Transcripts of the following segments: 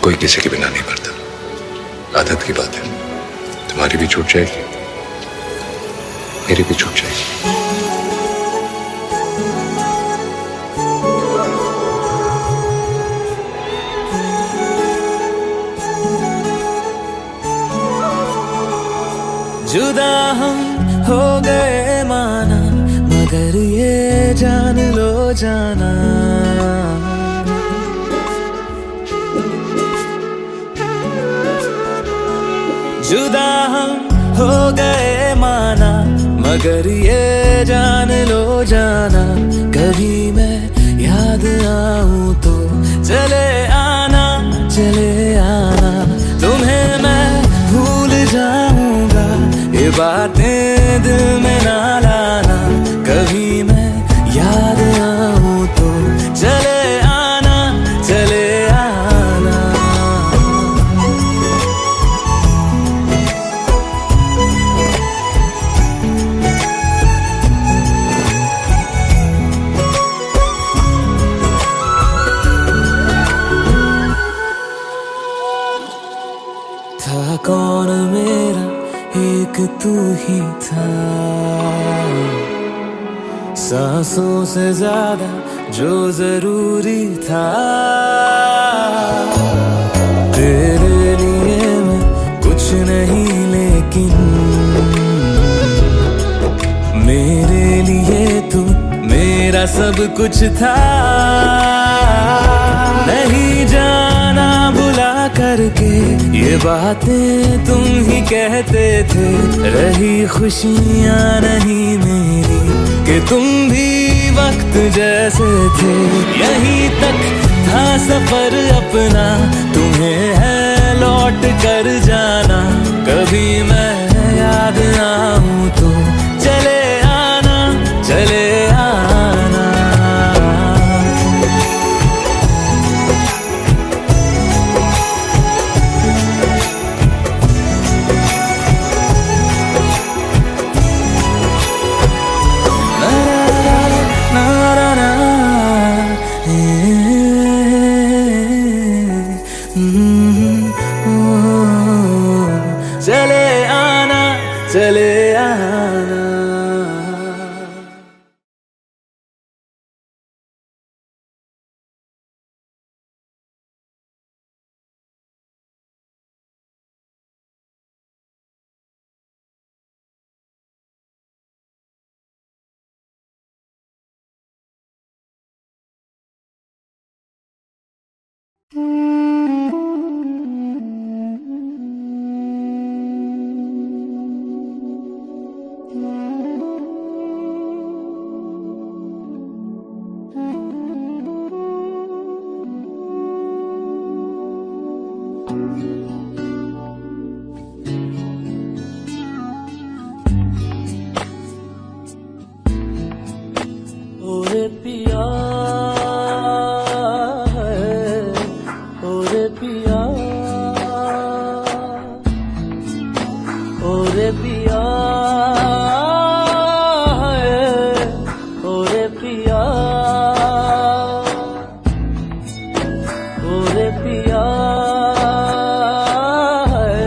कोई किसी के बिना नहीं मरता, आदत की बात है। तुम्हारी भी छूट जाएगी, मेरी भी छूट जाएगी। जुदा हम हो गए माना, मगर ये जान लो जाना, जुदा हम हो गए माना, मगर ये जान लो जाना, कभी मैं याद आऊं तो चले आना, चले आना, तुम्हें मैं भूल जाऊंगा, ये बातें दिल में ना लाना, कभी मैं याद आऊं तो चले आना, चले आना। था कौन मेरा, एक तू ही था, सांसों से ज्यादा जो जरूरी था, तेरे लिए मैं कुछ नहीं लेकिन मेरे लिए तू मेरा सब कुछ था, नहीं जाना भुला करके ये बातें तुम ही कहते थे, रही खुशियाँ नहीं मेरी कि तुम भी वक्त जैसे थे, यहीं तक था सफर अपना, तुम्हें है लौट कर जाना, कभी मैं याद आऊं तो चले आना, चले आना। चले आना, चले आना। ओरे पिया है, ओरे पिया, ओरे पिया है, ओरे पिया, ओरे पिया है,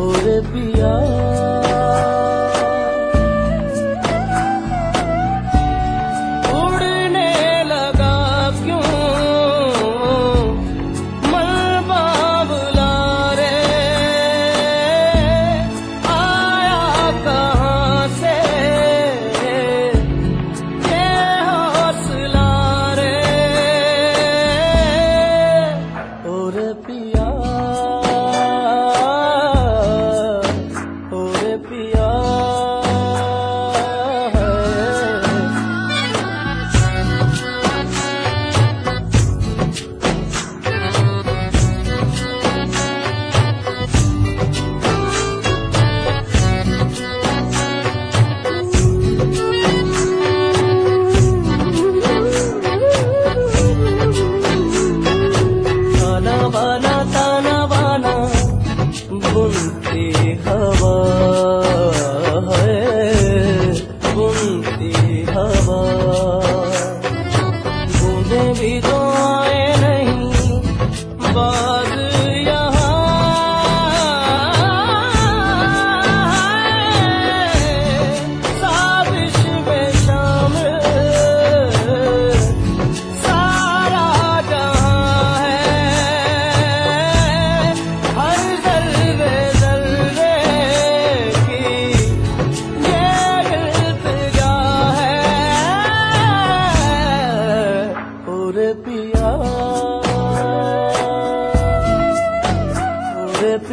ओरे पिया। भी तो आए नहीं।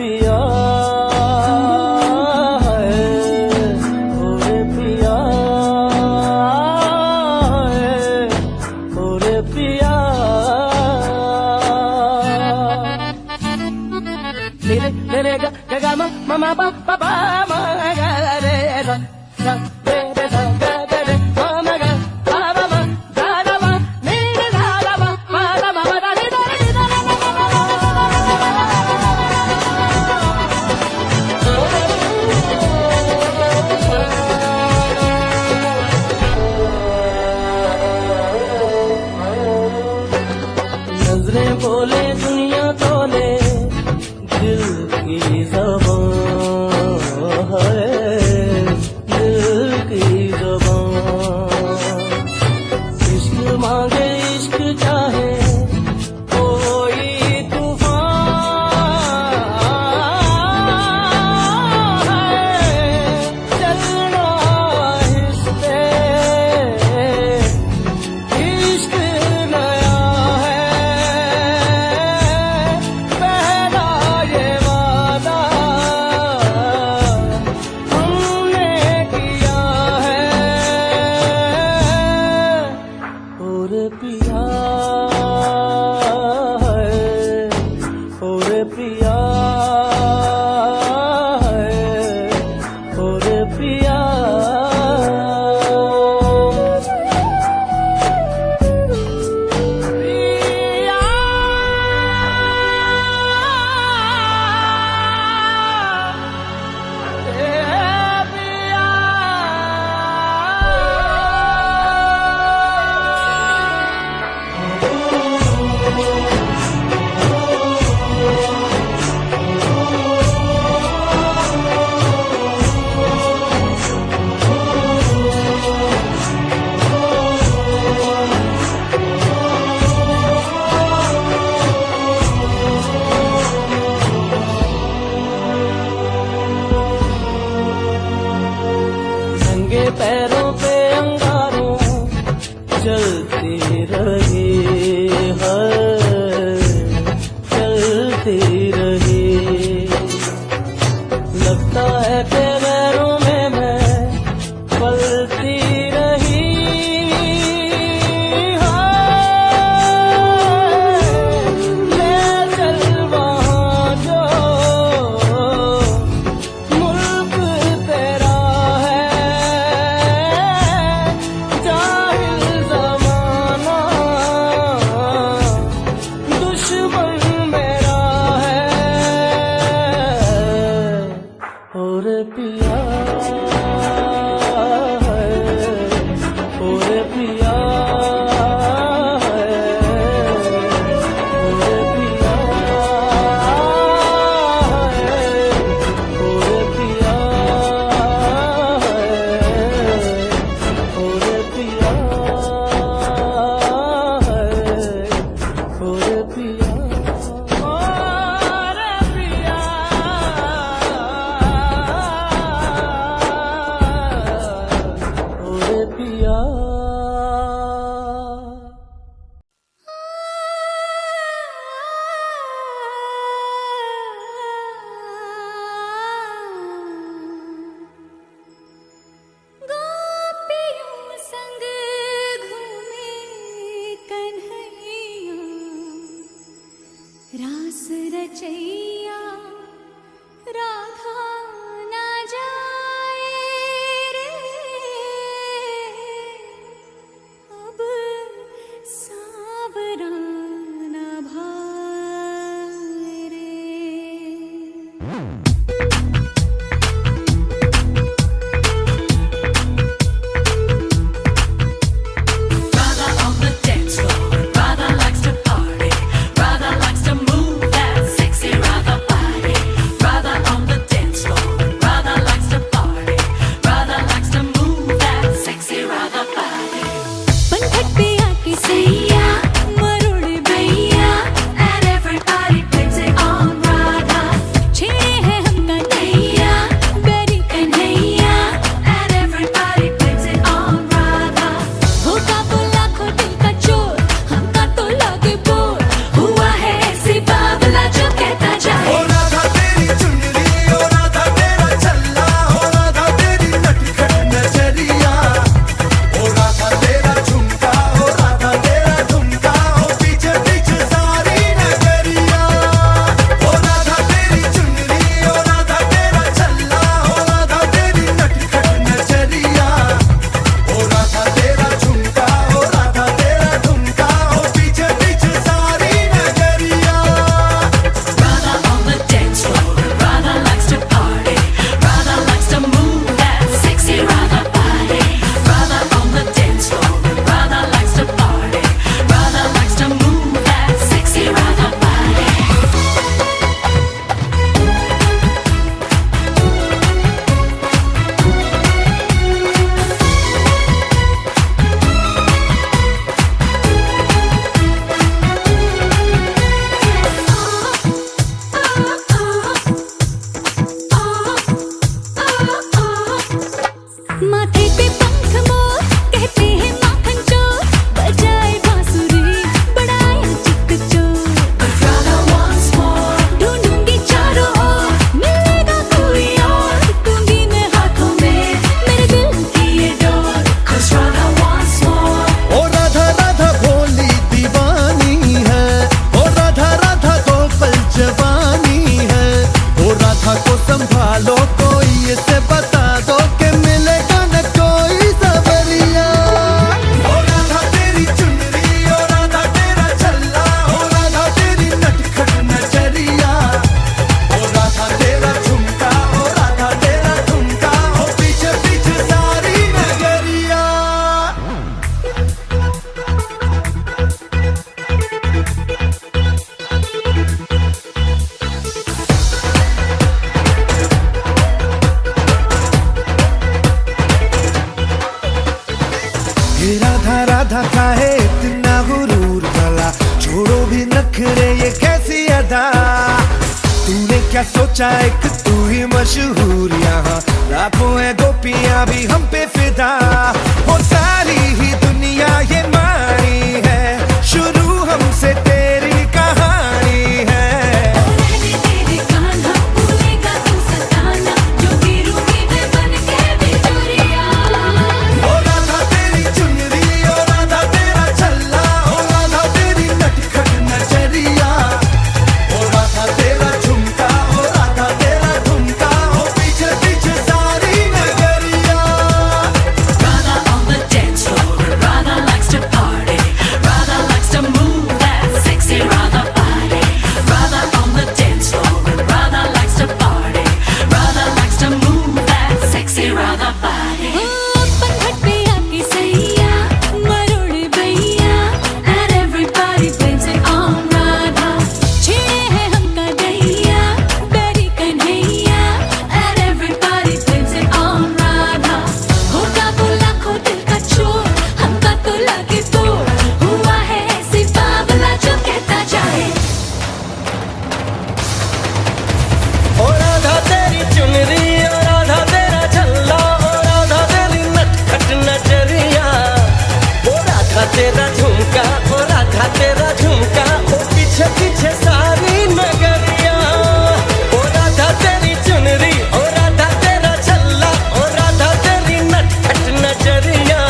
पिया है, ओरे पिया है, ओरे पिया। रे रे ग ग म म म प प प म ग रे रे ग रे रे ग ग रे म म ग प प म ग ग म नि रे ग ग म प प म म द रे द रे द रे नजरें बोले दुनिया तोले दिल की ज़बान है, दिल की ज़बान। इश्क मांगे इश्क चाहे कोई तूफान है, चलना इश्क़ इश्क नया है, पहला ये वादा हमने किया है, और पिया है, और पिया है, और पिया। नंगे पैरों पे अंगारों चलती रही है, चलती रही। लगता है कि गैरों में मैं पलती रही है, ले चल वहाँ जो मुल्क तेरा है, जाहिल ज़माना दुश्मन मेरा है, और पिया है, और पिया है, और पिया है, और पिया है, और पिया है, और पिया। पिया गोपियों संग घूमे कन्हैया, रास रचैया राधा न जाए रे, अब सावरा न भाए रे। Radha on the dance floor. Radha likes to party. Radha likes to move that sexy Radha body. Radha on the dance floor. Radha likes to party. Radha likes to move that sexy Radha body. पंखट पे आके सैया मरुड़ भैया, And everybody blames it on Radha. छेड़े हैं हमका नैया, फिदा। तूने क्या सोचा एक तू ही मशहूर यहाँ, लाखों है गोपियां भी हम पे फिदा। वो सारी ही दुनिया ये मानी है, शुरू हमसे तेरी कहानी है। रहने तेरे कान्हा भूलेगा तू सताना, जो गिरूंगी मैं बन के बिजुरिया। ओ राधा तेरी चुनरी, ओ राधा तेरा छल्ला, ओ राधा तेरी नटखट नजरिया, ओ राधा तेरा झुमका, ओ राधा तेरा झुमका, ओ पीछे पीछे सारी नगरिया। Radha on the dance floor, Radha likes to party. Radha likes to move that sexy Radha body. Radha on the dance floor, Radha likes to party. Radha likes to move that sexy Radha body. अपन घट पे आके सैया मरोड़ भैया, and everybody blames it on Radha. छेड़े है हमका दैया बैरी Kanhaiya, and everybody blames it on Radha. होगा वो लाखों दिल का चोर, हमका तो लगे तोड़, हुआ है ऐसी बावला जो कहता जाए। ओ राधा तेरी चुनरी, ओ राधा तेरा छल्ला, ओ राधा तेरी नटखट नजरिया, ओ राधा तेरा झुमका, ओ राधा तेरा झुमका, ओ पीछे पीछे सारी नगरिया। ओ राधा तेरी चुनरी, ओ राधा तेरा छल्ला, ओ राधा तेरी नटखट नजरिया,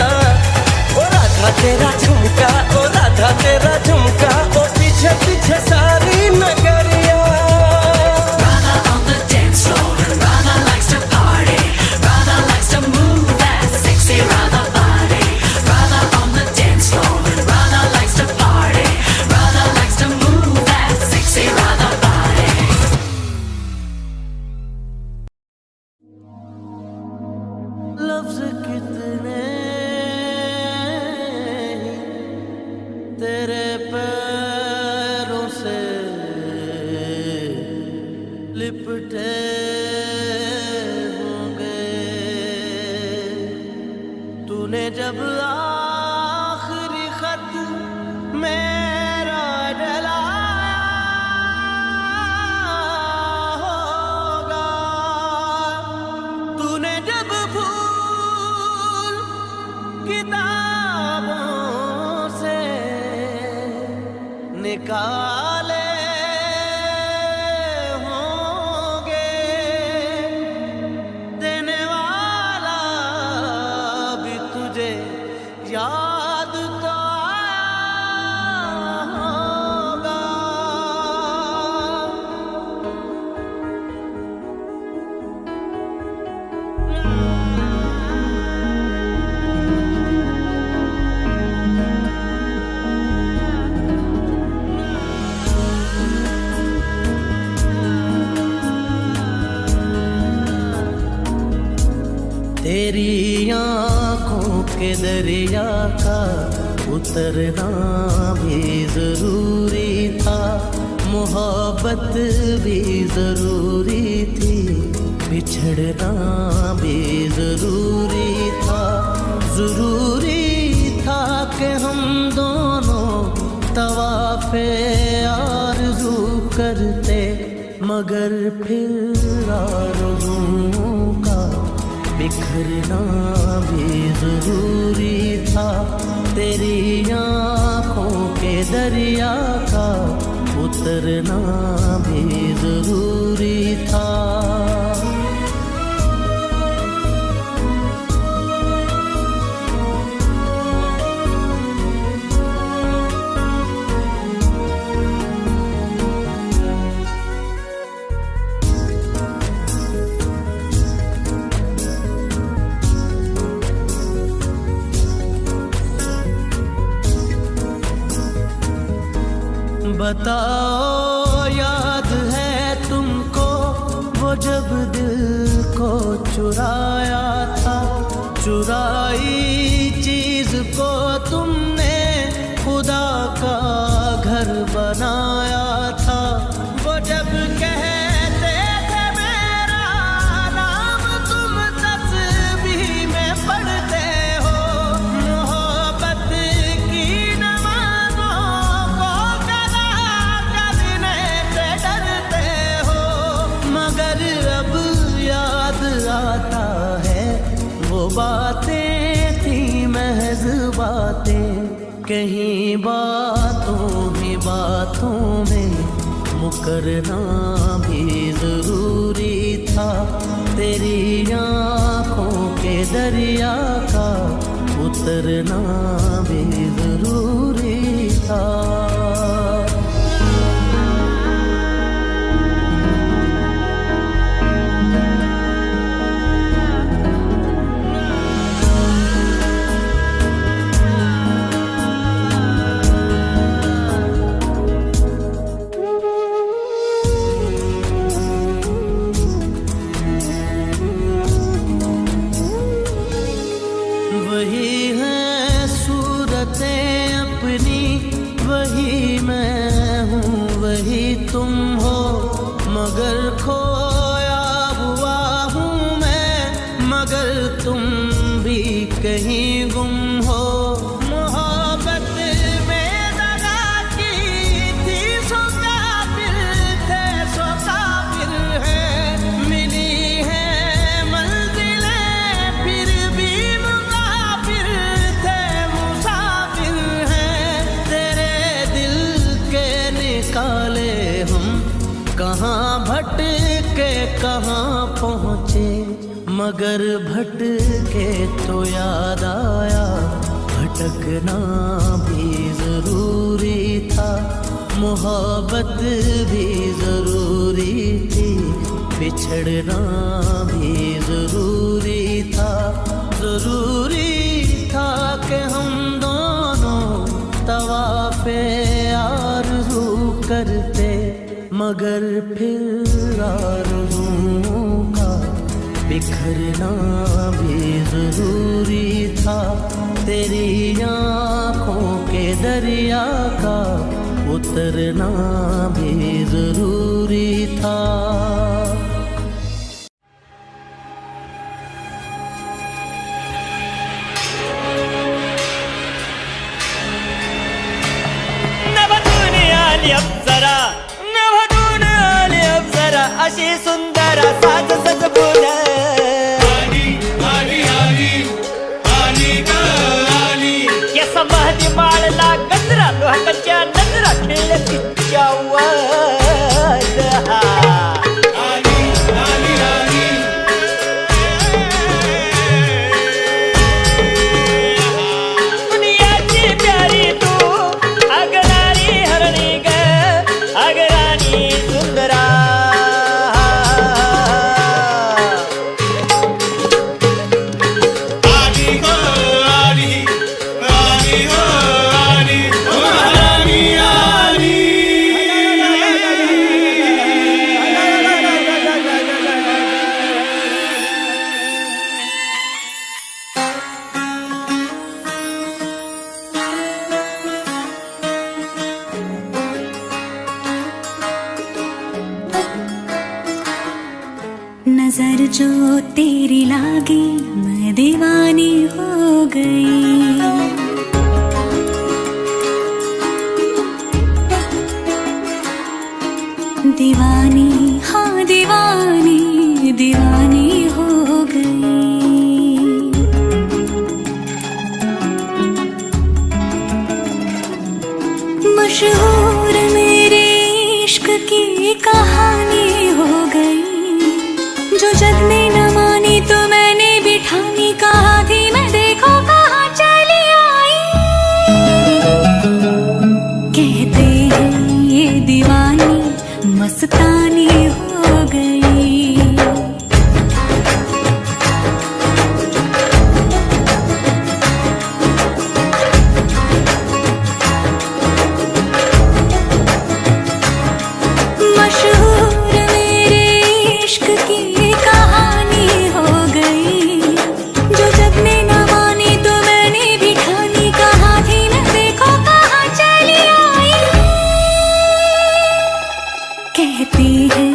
ओ राधा तेरा झुमका, ओ राधा तेरा झुमका, ओ पीछे पीछे सारी नगरिया। Radha on the dance floor, Radha likes to party. Radha likes to move that sexy Radha body. Radha on the dance floor, Radha likes to party. Radha likes to move that sexy Radha body. लफ्ज कितने तेरे पैरों से लिपटे होंगे, तूने जब आखिरी खत मेरा जलाया होगा, तूने जब फूल किताबों से निकाले होंगे, देने वाला भी तुझे याद तो आया होगा। तेरी आंखों के दरिया का उतरना भी जरूरी था, मोहब्बत भी जरूरी थी, बिछड़ना भी जरूरी था। जरूरी था कि हम दोनों तवाफ़े आरज़ू करते, मगर फिर आरज़ुओं का बिखरना भी जरूरी था। तेरी आंखों के दरिया का उतरना भी जरूरी था। बताओ याद है तुमको वो जब दिल को चुराया था, चुराई चीज को तुमने खुदा का घर बनाया था। वो जब कहते थे मेरा नाम तुम तस्बीह में पढ़ते हो, मोहब्बत की नमाज़ों को कदा करने से कहीं बातों ही बातों में मुकरना भी जरूरी था। तेरी आँखों के दरिया का उतरना भी जरूरी था। वही है सूरतें अपनी, वही मैं हूँ वही तुम हो, मगर खोया हुआ हूँ मैं, मगर तुम भी कहीं गुम हो। मोहब्बत में दगा की थी सो काफिर थे, सो काफिर है। मिली है मंजिलें फिर भी मुसाफिर थे, मुसाफिर हैं। तेरे दिल के निकाले हम कहाँ भटके कहाँ पहुँचे, मगर भटके तो याद आया भटकना भी जरूरी था। मोहब्बत भी जरूरी थी, बिछड़ना भी जरूरी था। जरूरी था कि हम दोनों तवाफ़े आरज़ू करते, मगर फिर आरज़ुओं का बिखरना भी जरूरी था। तेरी आँखों के दरिया का उतरना भी जरूरी था। नभतून आली अप्सरा, नभतून आली अप्सरा, अशी सुंदर साज सजवून केस महदी माळला गजरा, लोहकाच्या नजरा खेळल्या तिच्या वर। दुनियाची प्यारी तू, अगराणी हरणी ग, अगराणी सुंदरा। नजर जो तेरी लागी मैं दीवानी हो गई। दीवानी हाँ दीवानी, दीवानी हो गई। मशहूर मेरे इश्क की कहानी हो गई। जो जग ने न मानी तो मैंने भी ठानी, कहा थी मैं देखो कहाँ चली आई। कहते हैं ये दीवानी मस्तानी हो गई। मशहूर मेरे इश्क की कहानी हो गई। जो जग ने न मानी तो मैंने भी ठानी, कहा थी मैं देखो कहाँ चली आई। कहती है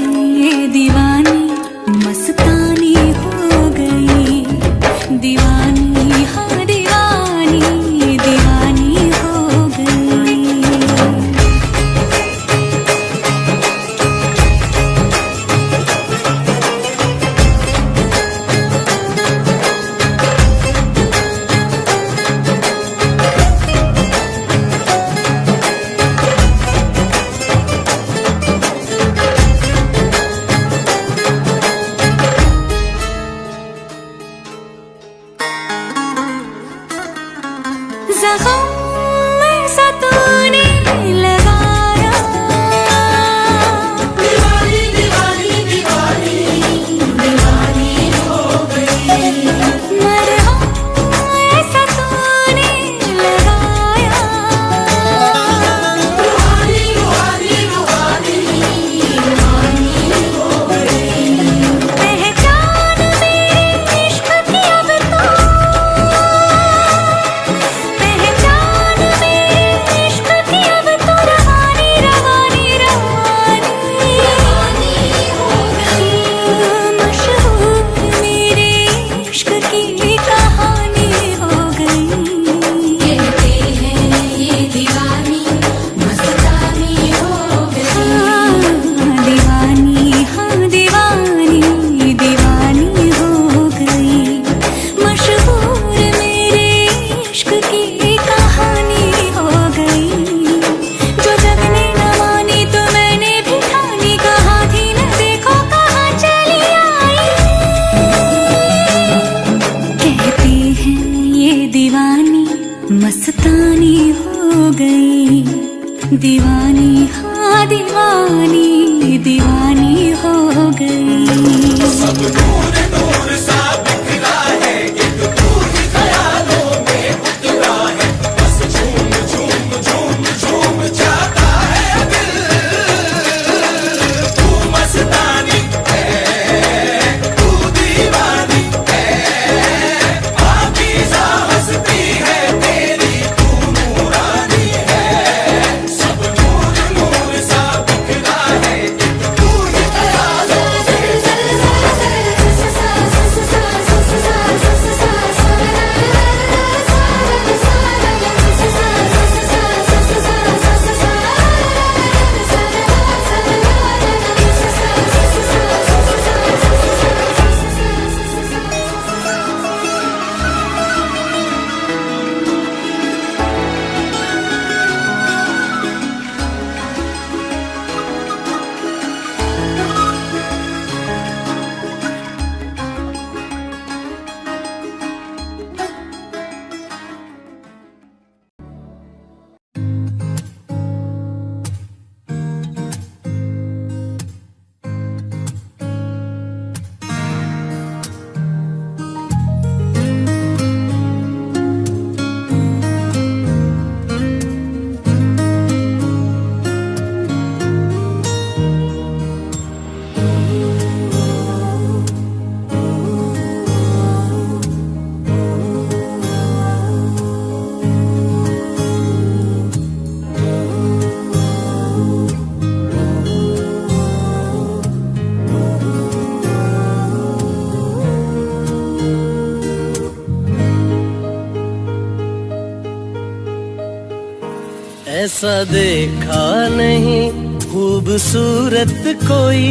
ऐसा देखा नहीं खूबसूरत कोई,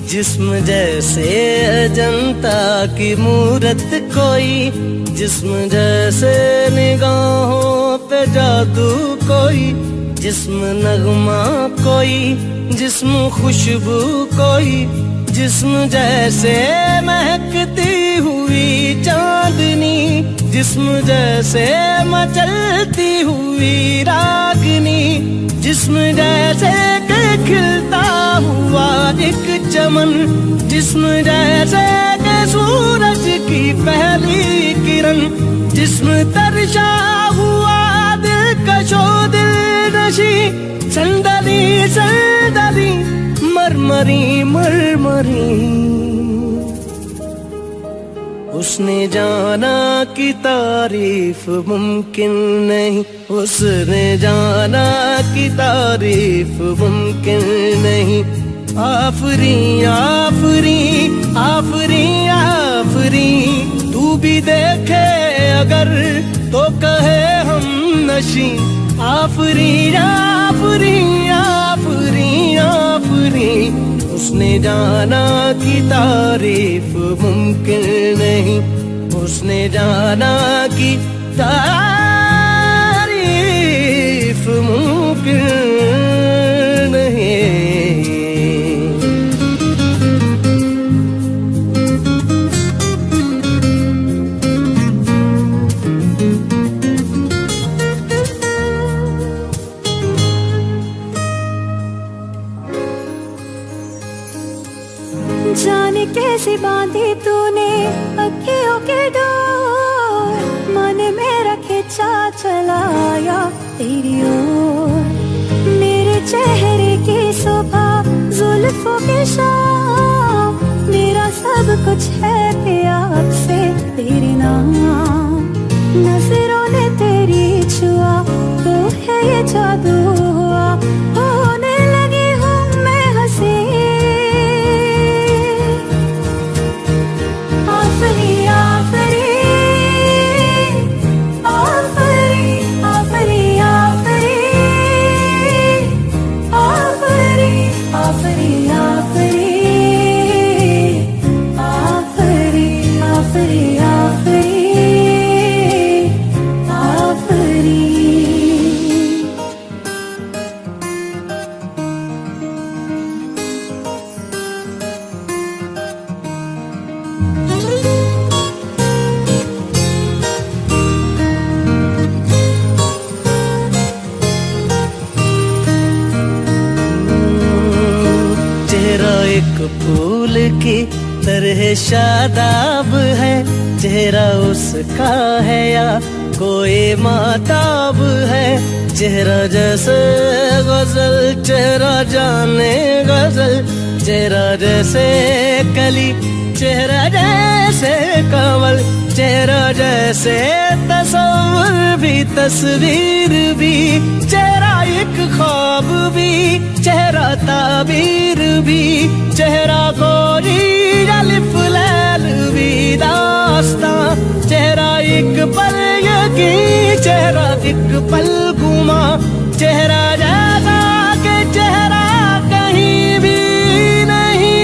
जिस्म जैसे अजंता की मूरत कोई, जिस्म जैसे निगाहों पे जादू कोई, जिस्म नगमा कोई, जिस्म खुशबू कोई, जिस्म जैसे महकती हुई चांदनी, जिस्म जैसे मचलती हुई रागनी, जिस्म जैसे कि खिलता हुआ एक चमन, जिस्म जैसे कि सूरज की पहली किरण, जिस्म तरशा हुआ दिलकशो दिल नशी, संदली संदली मरमरी मरमरी। उसने जाना कि तारीफ मुमकिन नहीं, उसने जाना कि तारीफ मुमकिन नहीं। आफरी आफरी आफरी आफरी, तू भी देखे अगर तो कहे हम नशी। आफरी आफरी आफरी आफरी, उसने जाना कि तारीफ मुमकिन नहीं, उसने जाना कि तारीफ मुमकिन नहीं। जाने कैसे बांधी तूने अखियों के डोर, मन मेरा खिंचा चलाया तेरी ओर। मेरे चेहरे की सुबह जुल्फों की शाम, मेरा सब कुछ है प्यार से तेरे नाम। नजरों ने तेरी छुआ तो है ये जादू हुआ, होने लगी हूँ मैं हंसी। आफरी आफरी आफरी आफरी आफरी आफरी आफरी आफरी आफरी आफरी आफरी आफरी। चेहरा एक फूल की तरह शादाब है, चेहरा उसका है या कोई माताब है। चेहरा जैसे गजल चेहरा जाने गजल, चेहरा जैसे कली चेहरा जैसे कमल, चेहरा जैसे तस्वीर भी तस्वीर भी, चेहरा एक ख्वाब भी चेहरा ताबीर भी, चेहरा कोई अलिफ लैल भी दास्तां। चेहरा एक पल यकीन चेहरा एक पल गुमा, चेहरा जैसा के चेहरा कहीं भी नहीं।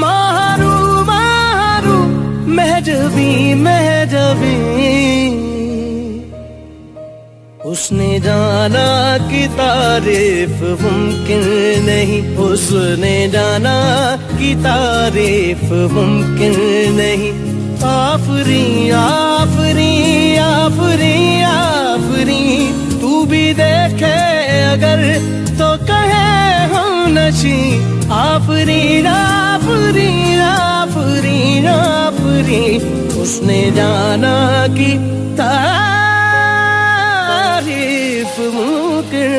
मारू मारू महजबी महजबी, उसने जाना कि तारीफ मुमकिन नहीं, उसने जाना कि तारीफ मुमकिन नहीं। आफरी आफरी आफरी आफरी, तू भी देखे अगर तो कहे हम नशी। आफरी आफरी आफरी आफरी, उसने जाना कि तारीफ मुमकिन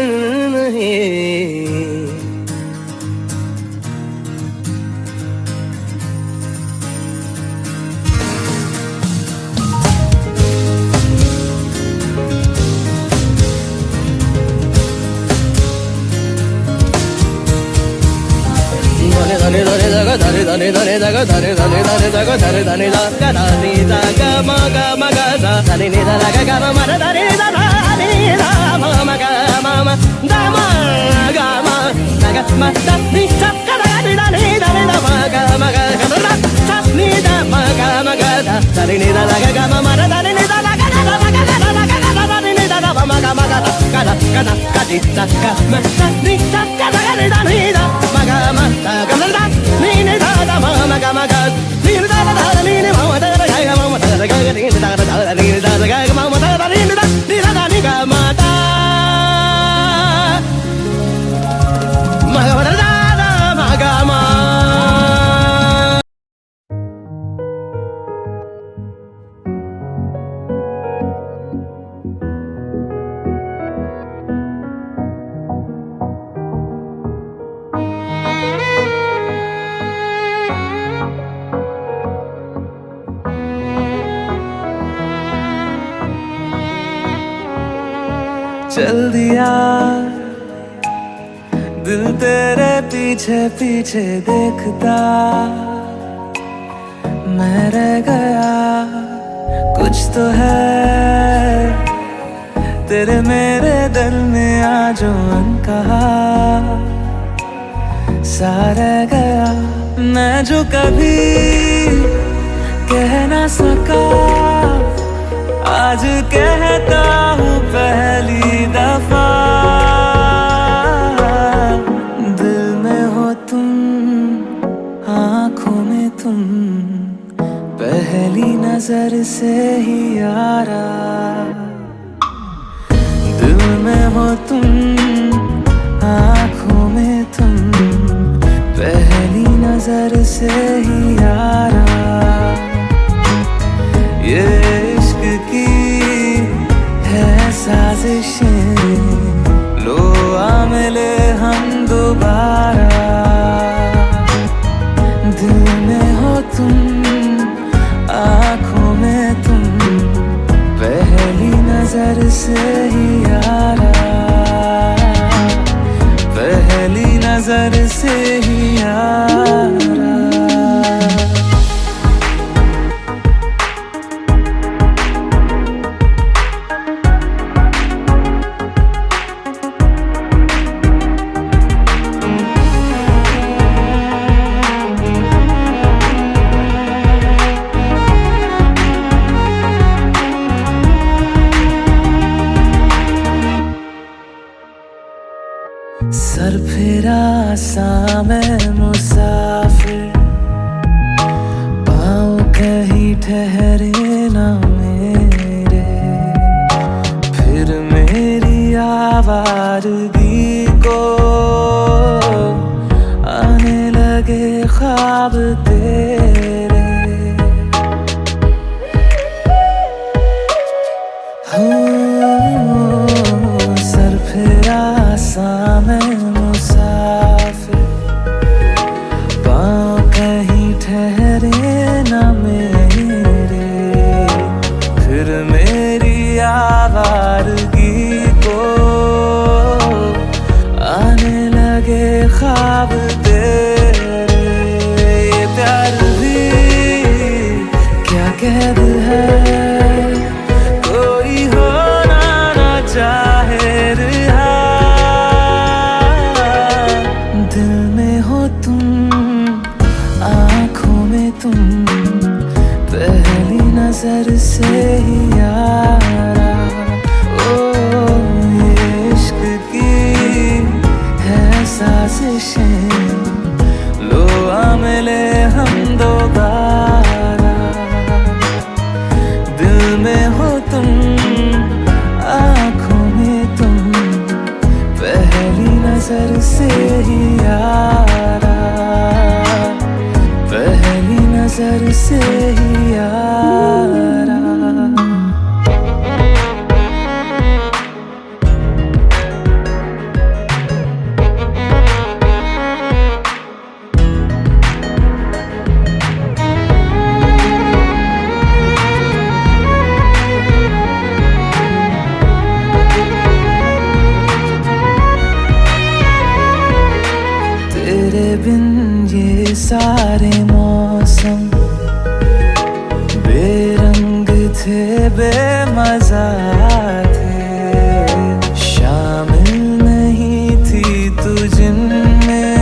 नहीं। धने धने धने धरे धने धने जग धरे धने धने जग धरे धने जग धने जग मग मग धने नि ध ग ग म ध धने ध धने ध म म ग म म ध म ग म ग म ध नि ध ग ध नि ध नि ध नि ध म ग म ग ग ध ध नि ध म ग म ग ध धने नि ध ग ग म म ध धने नि ध ग ग ध ग ग ध ध नि ध ध म ग म ग ध ग ध ग ध ग ध ध ग म ध नि ध ग ध नि ध नि ध म ग म ध ग ध नि नि ध ध म म ग म ग नि ध ध ध नि नि म म ध ध ग ग म म ध ध ग ग नि ध ध ध नि ध ध ग ग म म ध ध नि ध नि ध ध नि ग म ध म ग म ध ध म ग म चल दिया दिल तेरे पीछे पीछे देखता मैं रह गया कुछ तो है तेरे मेरे दिल में आज अनकहा सा रह गया मैं जो कभी कह ना सका आज कहता हूँ पहली दफा दिल में हो तुम आँखों में तुम पहली नजर से ही यारा दिल में हो तुम आँखों में तुम पहली नजर से ही यारा ये इश्क की है साजिशें लो आ मिले हम दोबारा दिल में हो तुम आँखों में तुम पहली नजर से ही यारा पहली नजर से ही यारा सर फिरा सा मैं मुसाफिर पाँव कहीं ठहरे ना मेरे फिर मेरी आवारगी को आने लगे ख्वाब तेरे सर फिरा सा मैं मुसाफिर पाँव कहीं ठहरे ना मेरे फिर मेरी आवारगी को आने लगे ख्वाब तेरे ये प्यार भी क्या कैद है कोई होना ना चाहे रिहा दिल में हो तुम आँखों में तुम पहली नजर से ही यारा ओ ये इश्क की है साजिशें लो आ मिले हम दोबारा दिल में हो तुम आँखों में तुम पहली नजर से ही यारा पहली नजर से ही यारा तेरे बिन ये सारे मौसम बेरंग थे, बेमजा थे, शामिल नहीं थी तू जिनमें,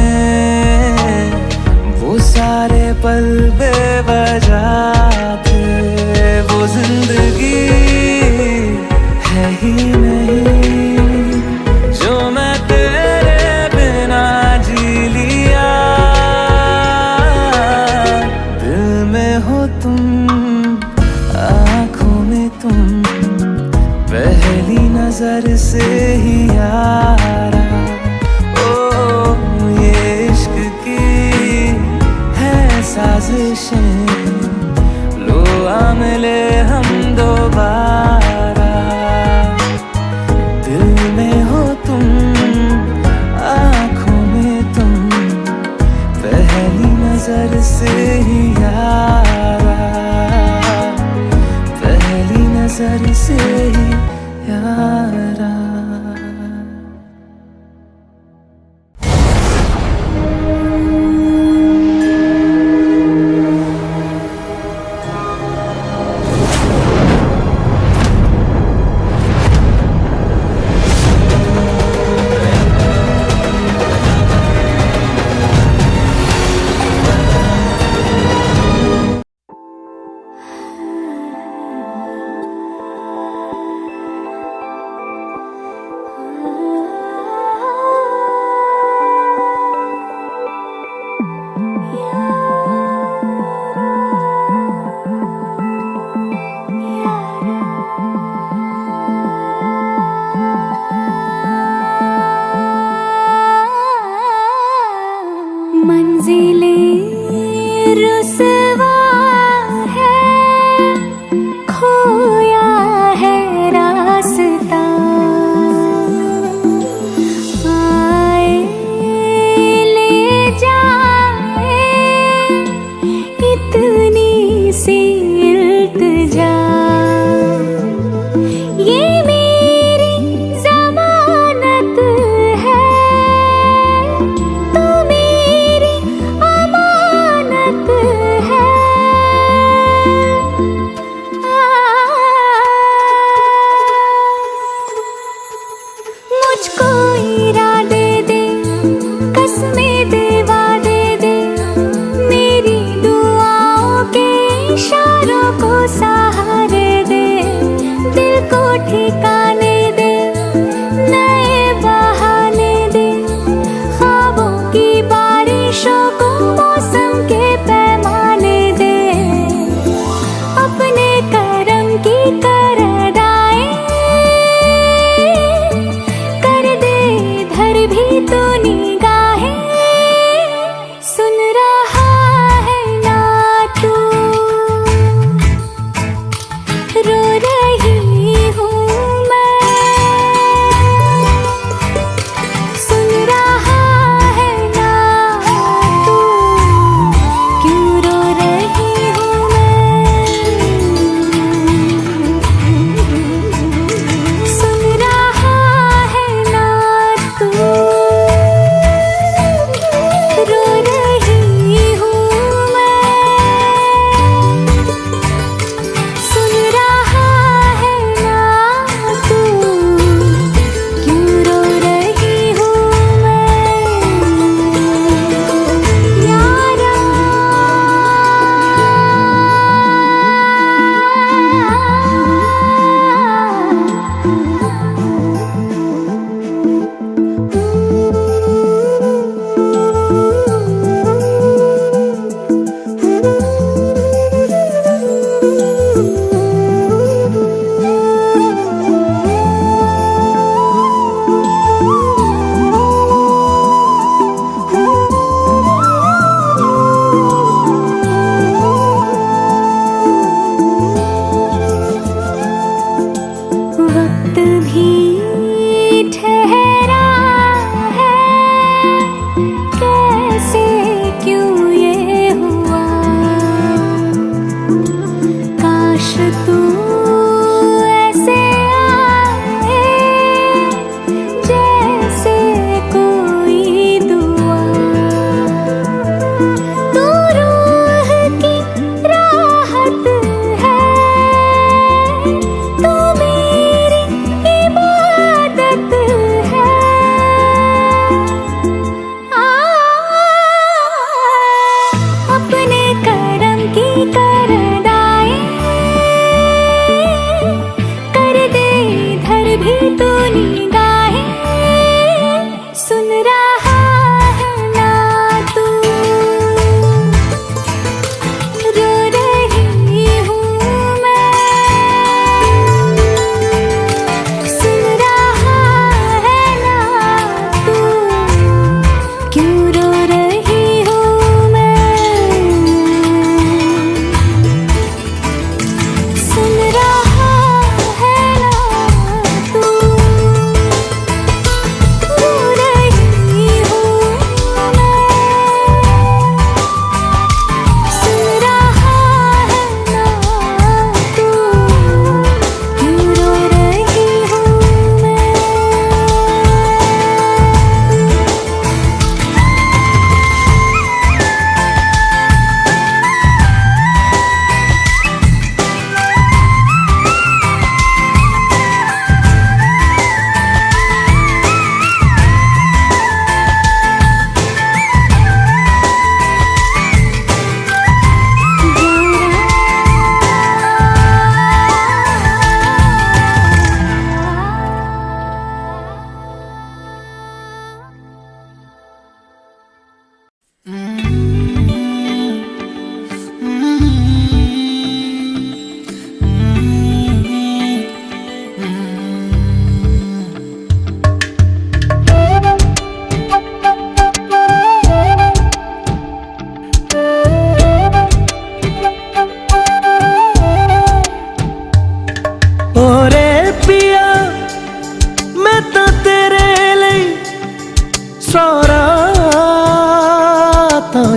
वो सारे पल बेवजह थे, वो जिंदगी है ही नहीं जो मैं तेरे बिना जी लिया। दिल में हो तुम, आँखों में तुम, पहली नजर से ही यारा। ओ ये इश्क की है साजिशें, लो आ मिले हम दोबारा। दिल में हो तुम, आँखों में तुम, पहली नजर से ही यारा, पहली नजर से ही यारा।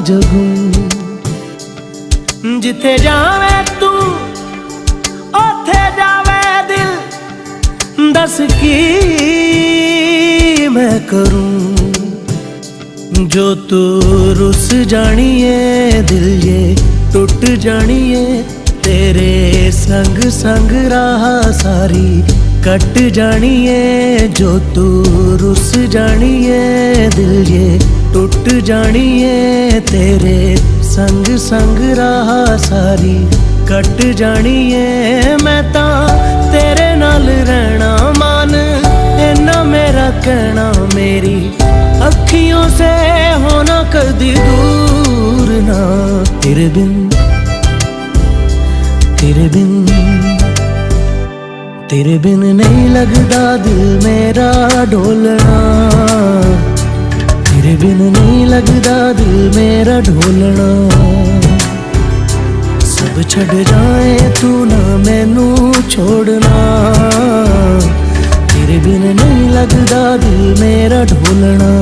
जगूं जिथे जावे तू ओथे जावे दिल दस की मैं करूं जो तू रुस जानिए दिल ये टूट जानिए तेरे संग संग राह सारी कट जानिए जो तू रुस जानिए दिल ये टूट जानिए तेरे संग संग राह सारी कट जानिए मैं ता तेरे नाल रहना मान इन्ना मेरा कहना मेरी अखियों से होना कदी दूर ना तेरे बिन नहीं लगदा दिल मेरा ढोलना तेरे बिन नहीं लगदा दिल मेरा ढोलना सब छड़ जाए तू ना मैनू छोड़ना तेरे बिन नहीं लगदा दिल मेरा ढोलना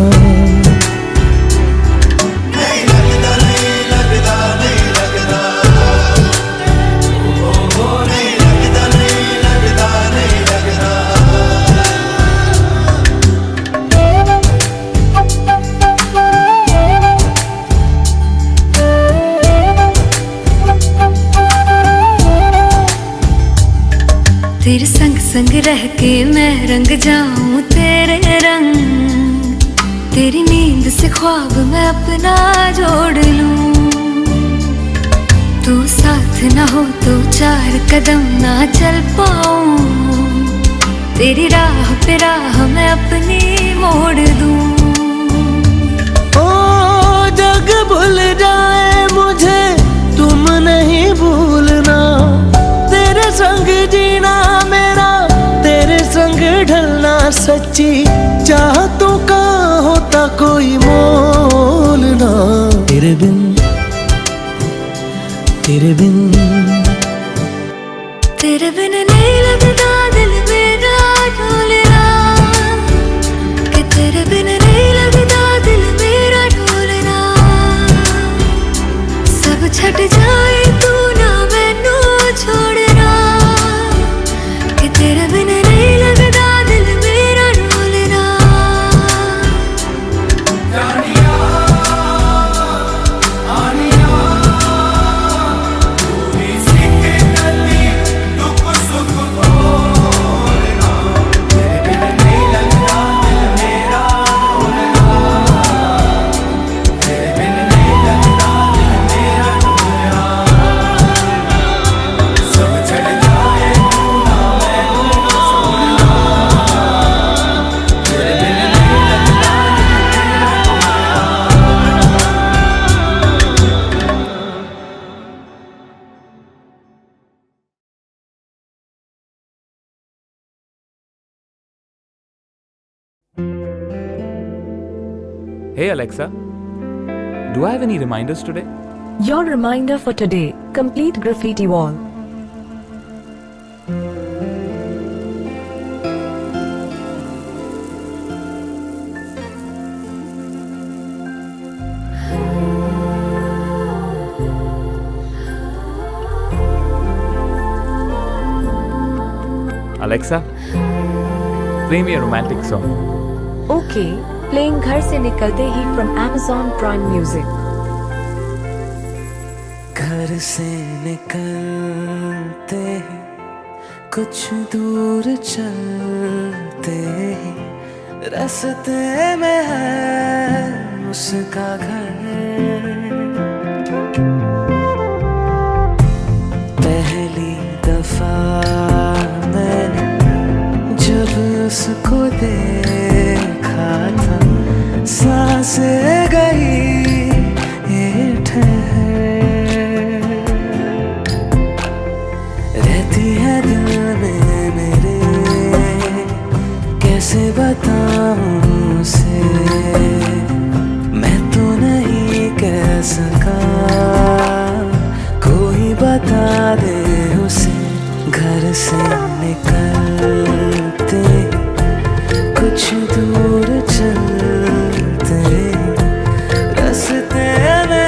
तेरे संग संग रह के मैं रंग जाऊं तेरे रंग तेरी नींद से ख्वाब मैं अपना जोड़ लूं तू साथ ना हो तो चार कदम ना चल पाऊं तेरी राह पे राह मैं अपनी मोड़ दूं ओ जग भूल जाए मुझे तुम नहीं भूलना तेरे संग जीना मेरा तेरे संग ढलना सच्ची चाहतों का होता कोई मोल ना तेरे बिन नहीं लगता दिल मेरा ढोलना कि तेरे बिन नहीं लगता दिल मेरा ढोलना सब छट जाए तू ना मैनू छोड़ना कि तेरे बिन नहीं लगता दिल मेरा ढोलना Hey Alexa, do I have any reminders today? Your reminder for today, complete graffiti wall. Alexa, play me a romantic song. Okay, playing घर से निकलते ही from Amazon Prime Music. घर से निकलते ही कुछ दूर चलते ही रास्ते में है उसका घर पहली दफा मैंने जब उसको देखा था सांसें गई ये ठहर रहती है दिल में मेरे कैसे बताऊं उसे मैं तो नहीं कह सका कोई बता दे उसे घर से निकलते कुछ दूर चलते रास्ते में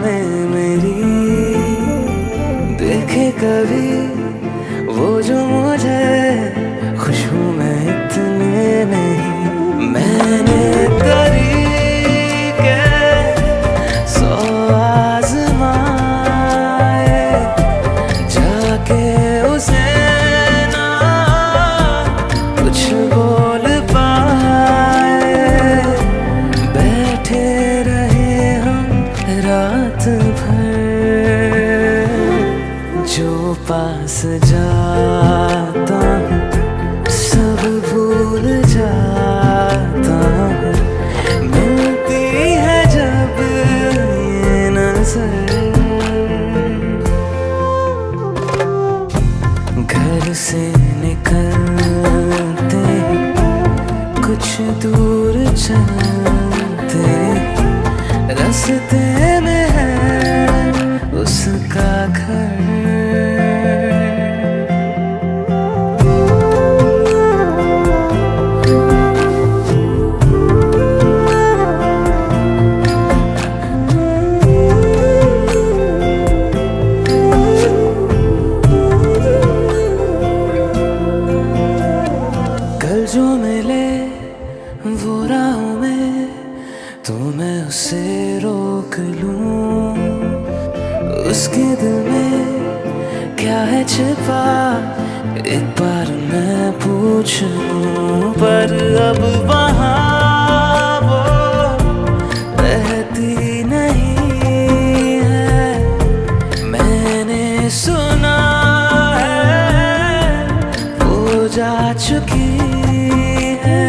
में मेरी देखे कभी वो जो मुझे खुशबू में इतने नहीं। मैंने तरीके 100 आज़माए जाके उसे ना कुछ बोल पाए। बैठे रहे हम रात भर, जो पास जाता हूँ सब भूल जाता हूँ। मिलती है जब ये नजर, घर से निकलते कुछ दूर चलते, रास्ते में है उसका घर। कल जो मिले वो राहों में तो मैं उसे रोक लूं। उसके दिल में क्या है छिपा एक बार मैं पूछ लूं। पर अब वहाँ वो रहती नहीं है, मैंने सुना है वो जा चुकी है।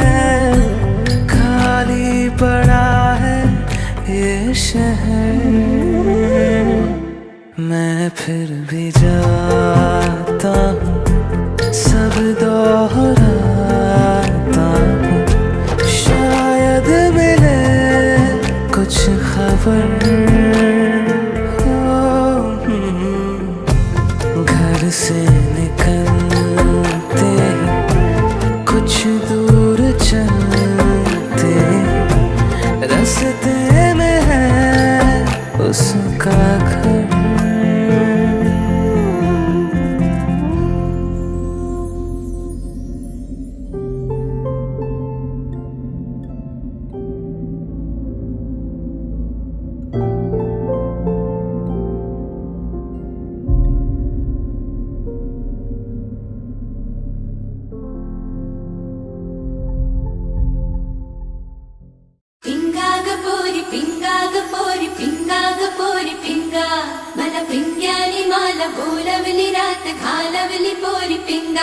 खाली पड़ा है ये शहर, मैं फिर भी जाता हूँ सब दोहराता हूँ। शायद मिले कुछ खबर घर से निकलते कुछ दूर चलते, रास्ते में है उसका घर। ಪಿಂಗಾಗ ಪೋರಿ ಪಿಂಗ ಮಲ ಪಿಂಗ್ಯಾನಿ ಮಾಲ ಬೋಲವಲಿ ರಾತ ಖಾಲವಲಿ ಪೋರಿ ಪಿಂಗ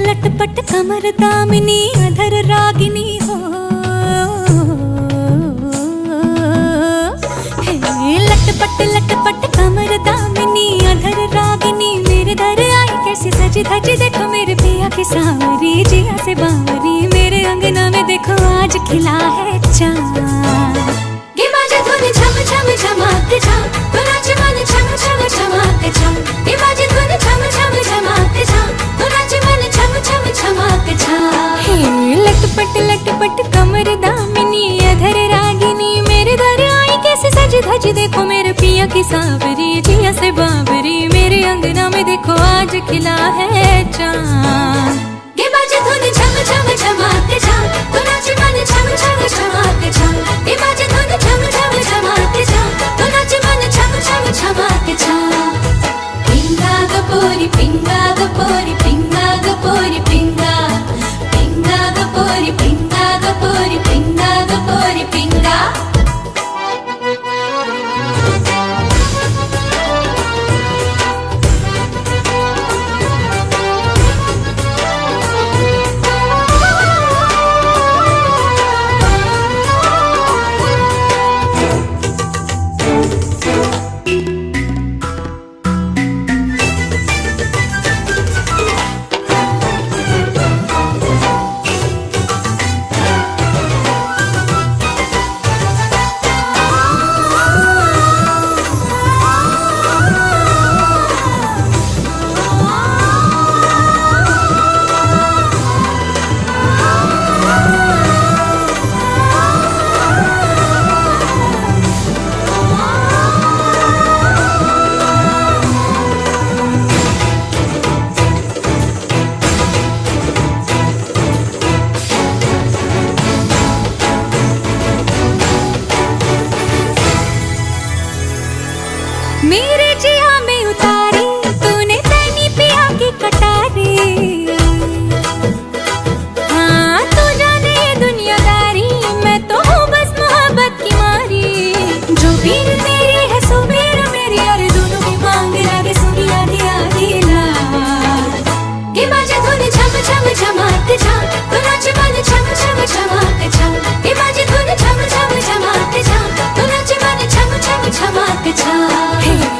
लटपट कमर दामिनी अधर रागिनी हो, लटपट कमर दामिनी अधर रागिनी मेरे दर आई कैसी सजी धजी। देखो मेरे पिया की सांवरी जिया से बावरी, मेरे अंगना में देखो आज खिला है चाँद। गे बाजे धुन छम छम छमाते छम, तो नाच मन छम छम छमाते छम। गे बाजे धुन छम छम छमाते छम, तो नाच मन छम छम छमाते छम। हे लटपट कमर दामिनी अधर रागिनी मेरे दर आई कैसे सजी धजी। देखो मेरे पिया की सांवरी जिया से बावरी, मेरे अंगना में देखो आज खिला है चाँद। गे बाजे धुन छम छम छमाते छम, तो नाच मन छम छम छमाते छम। गे बाजे धुन छम छम छमाते छम, तो नाच मन छम छम छमाते छम। पिंगा ग पोरी पिंगा ग पोरी पिंगा ग पोरी पिंगा, पिंगा ग पोरी पिंगा ग पोरी पिंगा ग पोरी पिंगा। मेरे जिया में उतारी तूने तैनी पिया की कटारी। हाँ तू जाने ये दुनियादारी, मैं तो हूँ बस मोहब्बत की मारी। जो पीर तेरी है सो पीर मेरी, अरे दोनों की मांग रागे सुनी आधी आधी रात। के बाजे धुन छम छम छमाक छा, तो नाच मन छम छम छमाक छा। के बाजे धुन छम छम छमाक छा, तो नाच मन छम छम छमाक छा।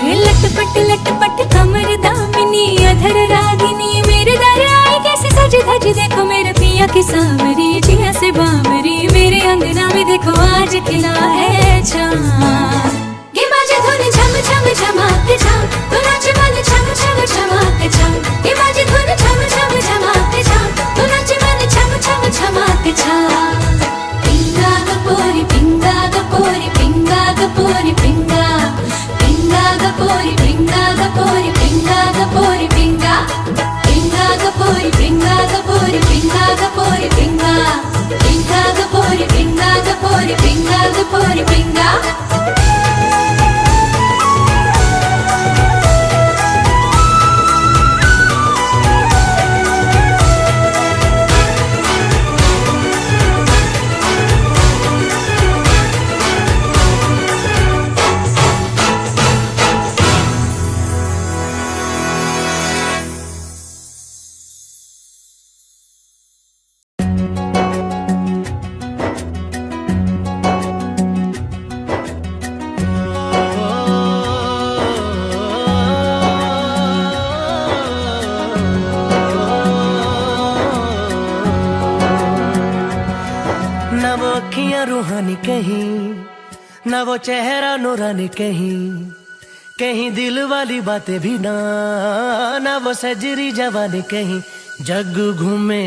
हे लटपट कमर दामिनी अधर रागिनी, मेरे दर आई कैसे सज धज देखो मेरे पिया की सांवरी। जिया से बावरी मेरे अंगना में देखो आज खिला है चाँद। के बाजे धुन छम छम छमाक छा, तो नाच मन छम छम छमाक छा। के बाजे धुन छम छम छमाक छा, तो नाच मन छम छम छमाक छा। पिंगा गपोरी पिंगा गपोरी पिंगा गपोरी पिंगा। पिंगा गपोरी पिंगा गपोरी पिंगा गपोरी पिंगा। पिंगा गपोरी पिंगा गपोरी पिंगा गपोरी पिंगा। पिंगा गपोरी पिंगा गपोरी पिंगा गपोरी पिंगा। न वो अखियां रूहानी कहीं, न वो चेहरा नूरानी कहीं, कहीं दिल वाली बातें भी ना, न वो सजरी जवानी कहीं। जग घूमे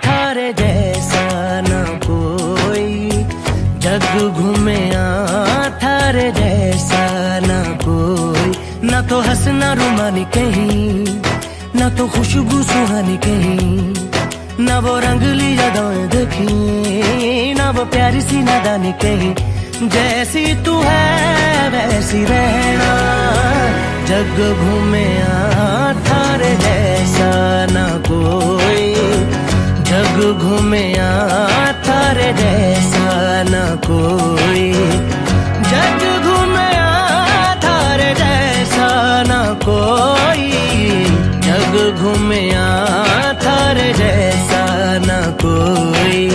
थारे जैसा न कोई, जग घूमे थारे जैसा न कोई। न तो हंसना रुमानी कहीं, न तो खुशबू सुहानी कहीं, न वो रंगली यादें देखी, न वो प्यारी सी नादानी कहीं। जैसी तू है वैसी रहना, जग घूमे थारे जैसा न कोई, जग घूमे थारे जैसा न कोई, जग घूमे थारे जैसा न कोई, जग घूमे थारे जैसा न कोई।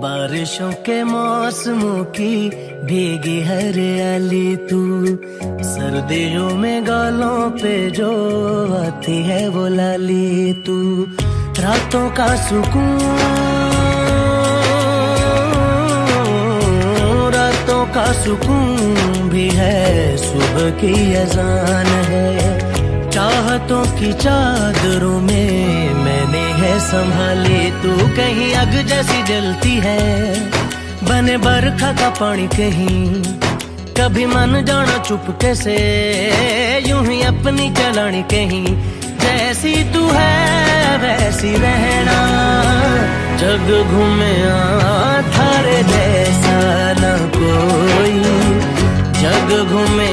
बारिशों के मौसमों की भीगी हरियाली तू, सर्दियों में गालों पे जो आती है वो लाली तू। रातों का सुकून, रातों का सुकून भी है, सुबह की अजान है। चाहतों की चादरों में मैंने है संभाली तू, कहीं आग जैसी जलती है, बने बरखा का पानी कहीं। कभी मन जाना चुपके से, यूं ही अपनी चलानी कहीं। जैसी तू है वैसी रहना, जग घूमे थारे जैसा न कोई, जग घूमे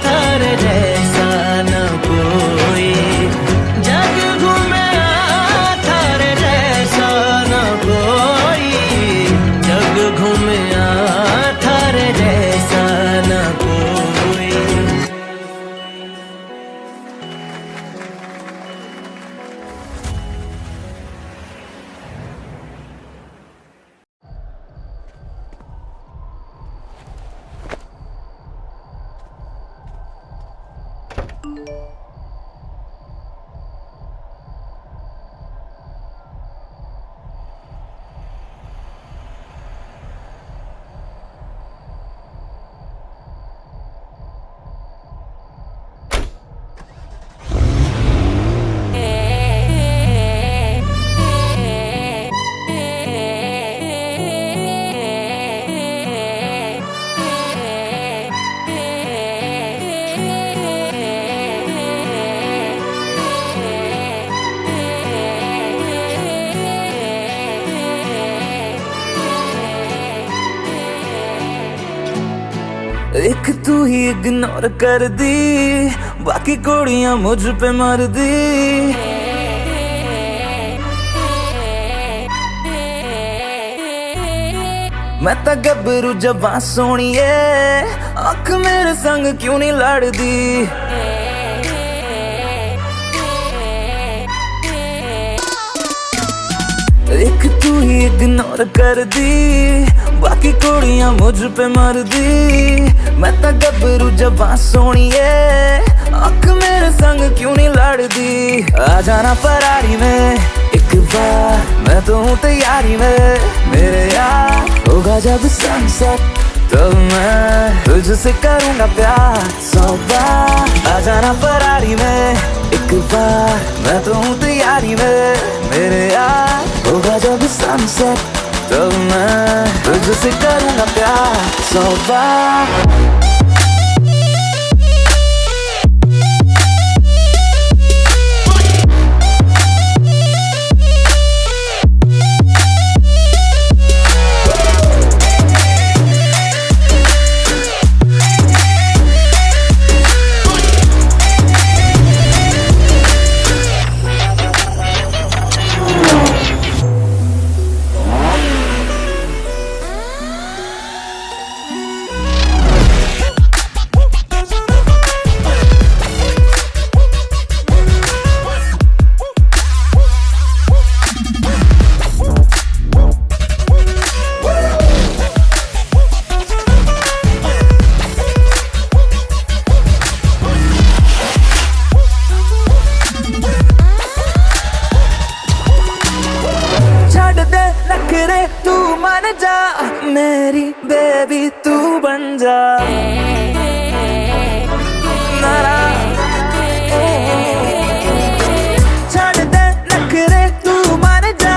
थारे जैसा न कोई, जग घूमे थारे जैसा न कोई, जग घूमे थारे जैसा न कोई। एक तू ही इग्नोर कर दी, बाकी कुड़ियां मुझ पे मर दी। मैं तो गबरू जवां सोनिए, अख मेरे संग क्यों नहीं लड़दी। एक तू ही इग्नोर कर दी, बाकी कुड़ियां मुझ पे मर दी। मैं तो गबरू जवां सोनिए, अख मेरे संग क्यों नहीं लड़दी। आ जाना फरारी में एक बार, मैं तो हूँ तैयारी में मेरे यार। होगा जब सनसेट तब मैं तुझसे करूँगा प्यार 100 बार। आ जाना फरारी में एक बार, मैं तो हूँ तैयारी में मेरे यार। होगा जब सनसेट तब मैं तुझसे करूँगा प्यार 100 बार। तू मान जा मेरी बेबी, तू बन जा नारा। छाड़ दे नखरे, तू मान जा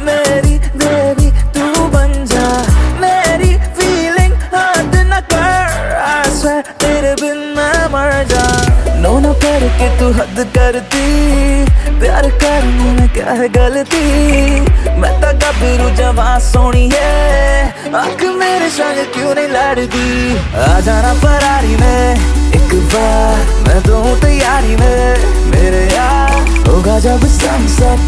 मेरी बेबी, तू बन जा। मेरी फीलिंग हद न कर, I swear तेरे बिन मैं मर जा। नो न करके तू हद करती, प्यार करने में क्या है गलती। मैं तो गबरू जवां सोनिए, आँख मेरे संग क्यों नहीं लड़दी। आ जाना फरारी में एक बार, मैं तो हूँ तैयारी में मेरे यार। होगा जब सनसेट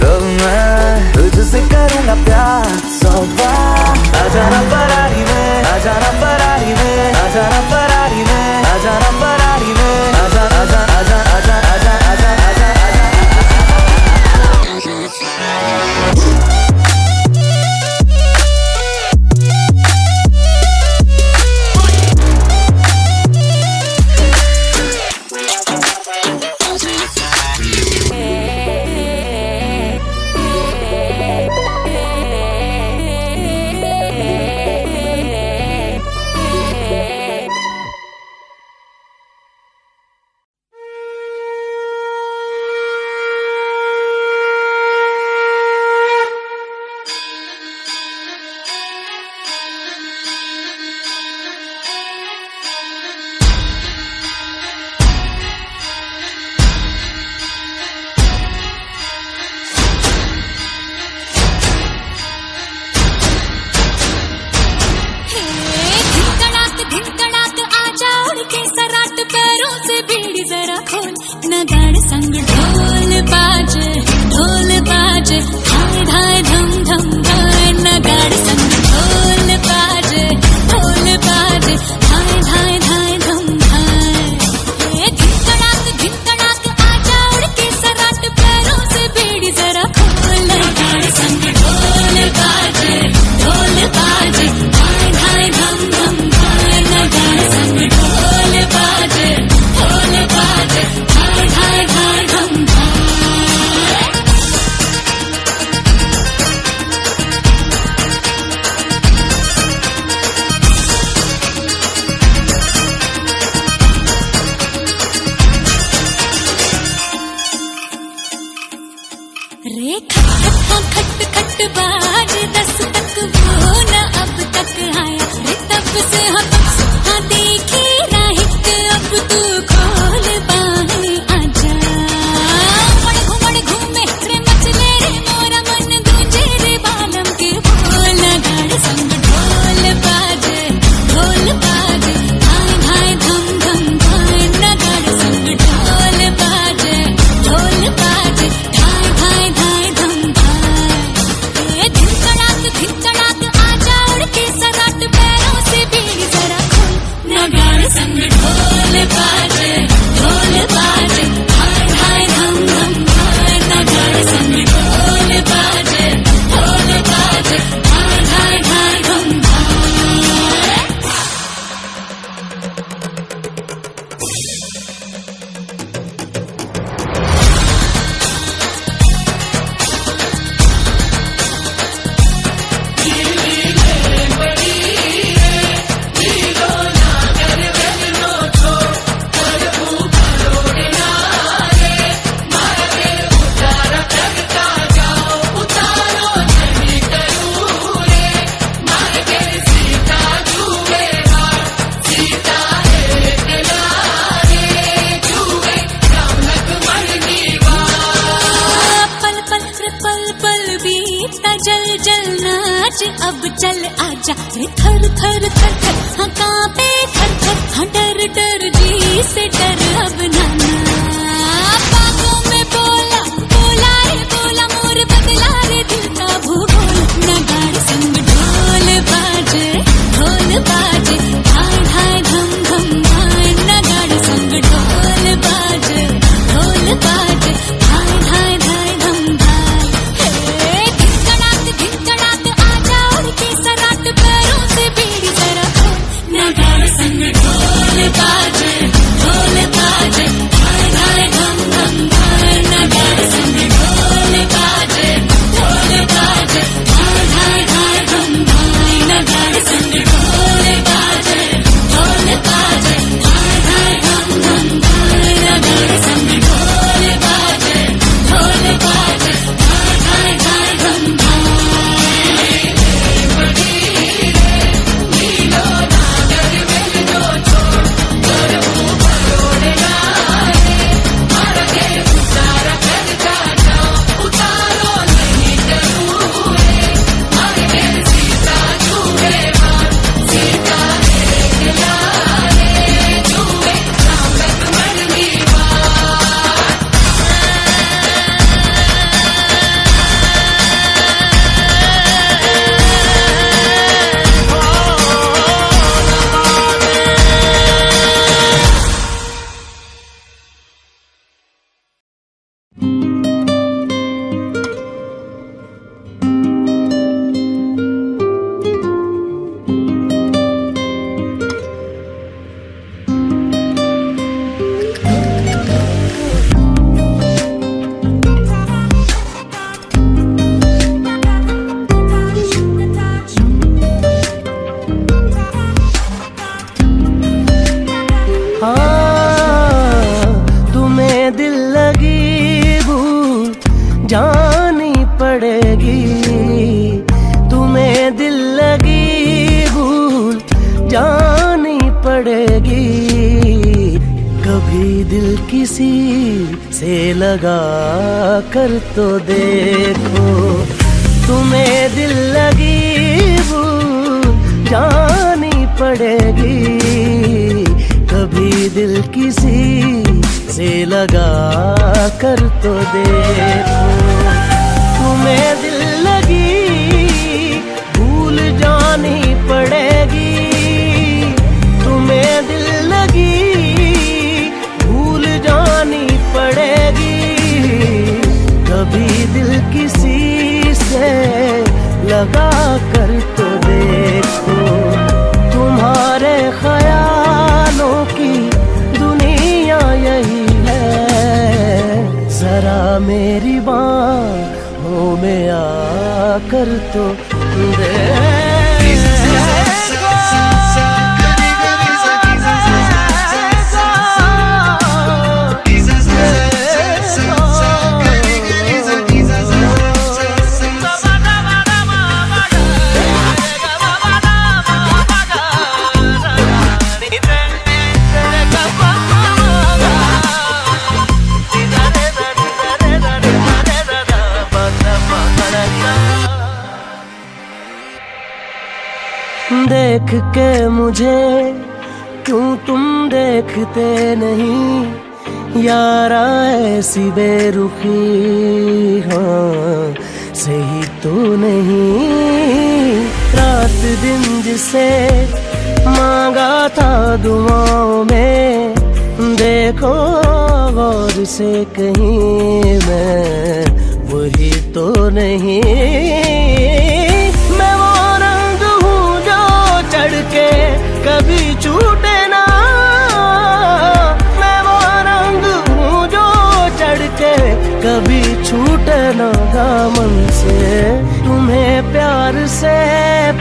तब मैं तुझसे करूँगा प्यार 100 बार। आ जाना फरारी में, आ जाना फरारी में, आ जाना फरारी में, आ जाना फरारी में, आ जा आ जा आ जा आ जा आ जा आ जा आ जा आ जा। नगाड़ संग ढोल बाजे धाय धाय धम धम धाय। नगाड़ संग ढोल बाजे धाय धाय धाय धम धाय। धिन कड़ाक आजा उड़ के सराट, पैरों से बीड़ी जरा खोल। नगाड़ संग ढोल बाजे धाय धाय धम धम धाय। नगाड़ संग ढोल बाजे धाय धाय धाय धम धाय। रे खट खट बाज 10 तक वो न अब तक आया। रे तब से हाँ देखी राहित, अब तू खोल बाहें आजा। घुमड़ घूमे रे मचले रे मोरा मन, गूंजे रे बालम के बोल। नगाड़ संग ढोल बाजे धाय आज अब चल आजा रे थर थर थर थर हाँ कांपे थर थर हाँ डर डर जी से डर अब नाना बागों में बोला बोला रे बोला मोर बदला रे दिल का भूगोल नगाड़े संग ढोल बाजे हाय हाय धम धम हाय नगाड़े संग ढोल बाजे हाय हाय धाय धम धाय दिन कड़ात आजा उड़ के सराट पैरों से बीड़ी जरा नगाड़े संग ढोल बाजे हाय हाय धम धम धाय नगाड़े संग ढोल बाजे हाय हाय धाय धम धाय नगाड़े संग ढोल बाजे हाय हाय धम धम धाय नगाड़े संग ढोल बाजे हाय हाय धाय धम जानी पड़ेगी तुम्हें दिल लगी भूल जानी पड़ेगी कभी दिल किसी से लगा कर तो देखो तुम्हें दिल लगी भूल जानी पड़ेगी कभी दिल किसी से लगा कर तो देखो तुम्हें दिल लगी भूल जानी पड़ेगी तुम्हें दिल लगी भूल जानी पड़ेगी कभी दिल किसी से लगा कर तो देखो तुम्हारे ख्यालों की दुनिया यही जरा मेरी बाहों में आकर तो देख के मुझे क्यों तुम देखते नहीं यारा ऐसी बेरुखी हाँ सही तो नहीं रात दिन जिसे मांगा था दुआओं में देखो गौर से कहीं मैं वही तो नहीं मैं वो रंग हूँ जो चढ़ के कभी छूटे ना मैं वो रंग हूँ जो चढ़ के कभी छूटे ना दामन से तुम्हें प्यार से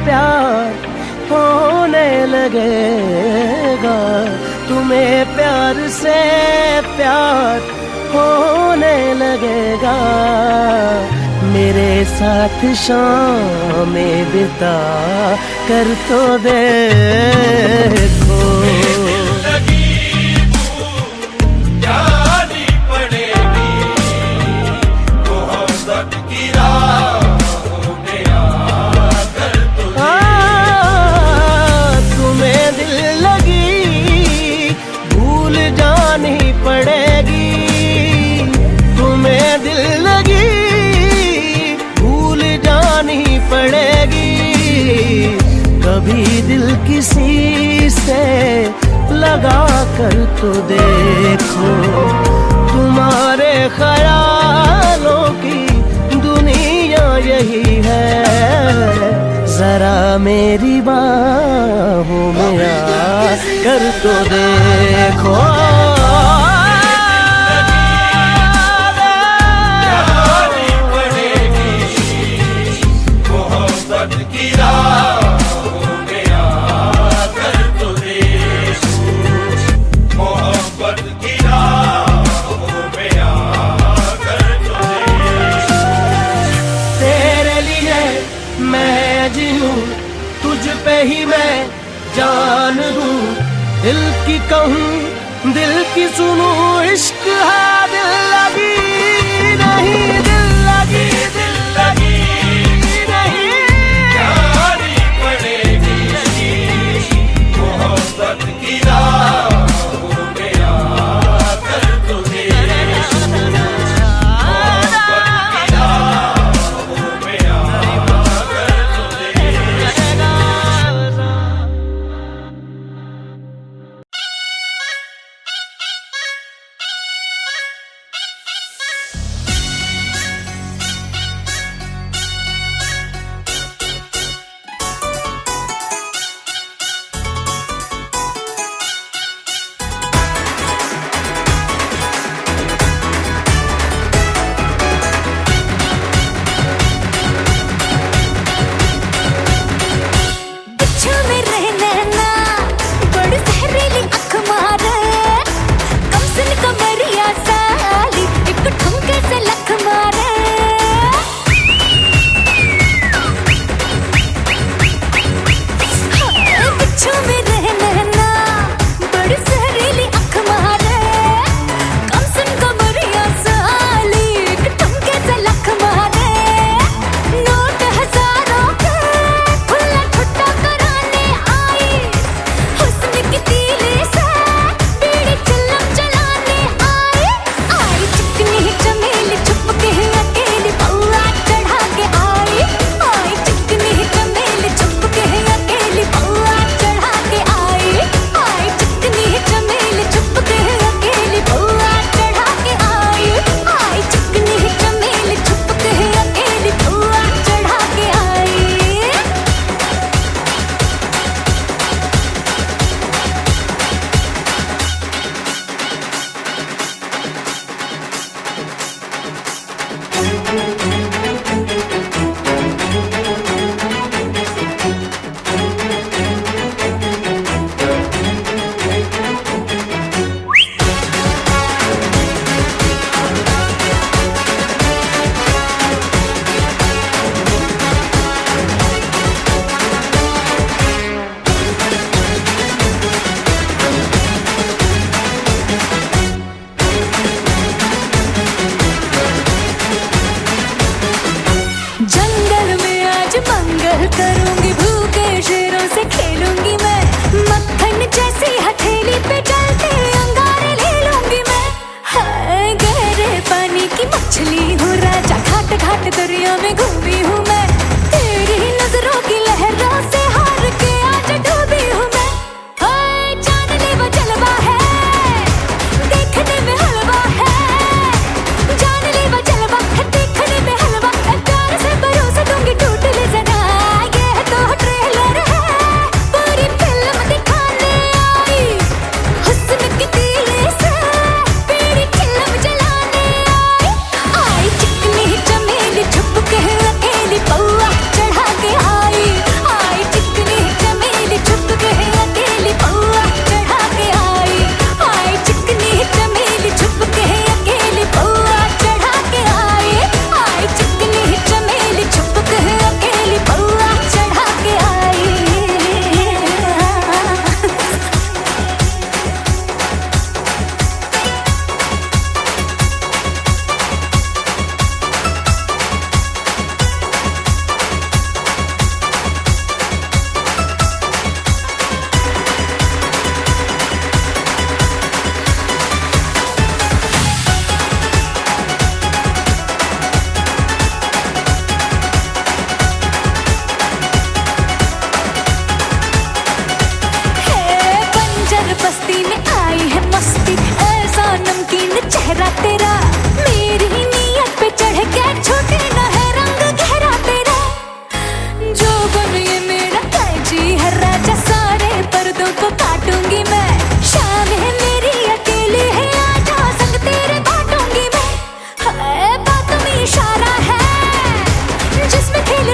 प्यार होने लगेगा तुम्हें प्यार से प्यार होने लगेगा मेरे साथ शाम में बिता कर तो देखो मोहब्बत की राहों में आकर लगा कर तो देखो, तुम्हारे ख्यालों की दुनिया यही है, जरा मेरी बाहों में आ कर तो देखो। तुझ पे ही मैं जान दूं, दिल की कहूँ दिल की सुनूं, इश्क है दिल लगी नहीं, दिल लगी नहीं, जानी पड़ेगी मोहब्बत की राहों में आकर तो देखो, मोहब्बत की राहों में आकर तो करूंगी, भूखे शेरों से खेलूंगी मैं, मक्खन जैसी हथेली पे चलते अंगारे ले लूंगी मैं। हाय गहरे पानी की मछली हूँ राजा, घाट घाट दरिया में घूमी हूँ मैं, तेरी नजरों की लहरों से हार के आज डूबी हूँ मैं। हाय जानलेवा जलवा है, देखने में हलवा है, जानलेवा जलवा है, देखने में हलवा है, प्यार से भरोसा दूंगी टूट ले जरा, ट्रेलर है पूरी फिल्म दिखाने आई, हुस्न की तीली से पीड़ी चिल्लम जलाने आई, चिकनी चमेली छुप के अकेली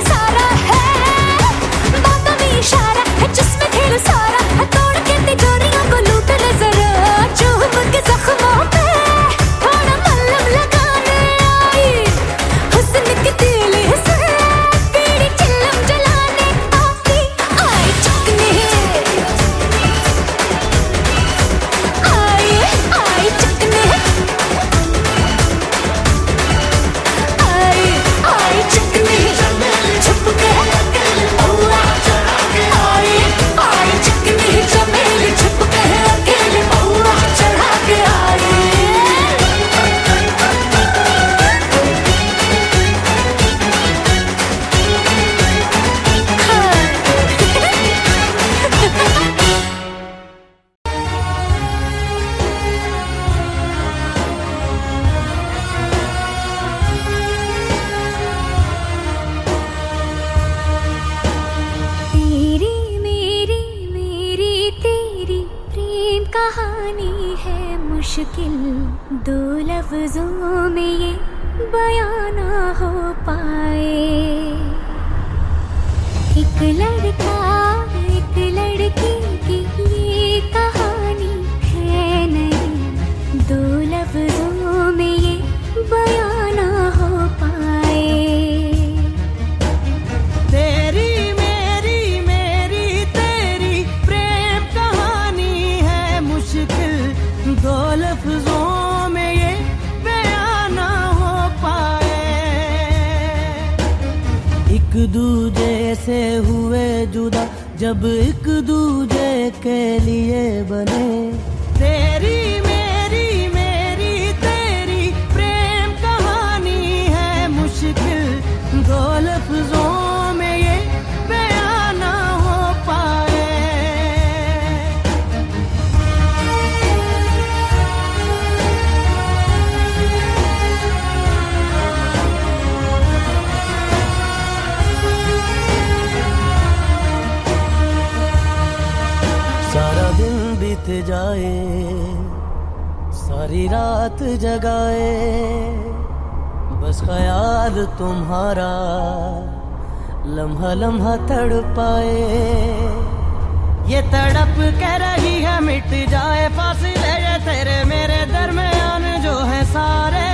सारा है, बातों में इशारा है जिसमें ढेर सारा है, तोड़ के तिजोरियों को लूट ले जरा, चुभ के जख्मों पे थोड़ा मलहम लगाने आई, हुस्न की तीली से बीड़ी चिल्लम जलाने आई चकने, आई चकने, आई चकने, छुप के औआ आई चकने, चमेली छुप के अकेले औआ चढ़ा के आई। तेरी मेरी तेरी प्रेम कहानी है मुश्किल, दो लफ्जों में ये बयां ना हो पाए। एक लड़का एक लड़की की ये कहानी है नहीं, दो लफ्जों में ये बयां ना हो पाए। तेरी मेरी तेरी प्रेम कहानी है मुश्किल, दो लफ्जों में ये बयां ना हो पाए। एक दूजे से हुए जुदा जब एक दूजे के लिए बने, तेरी मेरी तेरी प्रेम कहानी है मुश्किल, दो लफ्जों में ये बयां ना हो पाए। सारा दिन बीत जाए, सारी रात जगाए, बस ख्याल तुम्हारा लम्हा लम्हा तड़पाए। ये तड़प कह रही है मिट जाए फासिले ये तेरे मेरे दरमियान जो है सारे।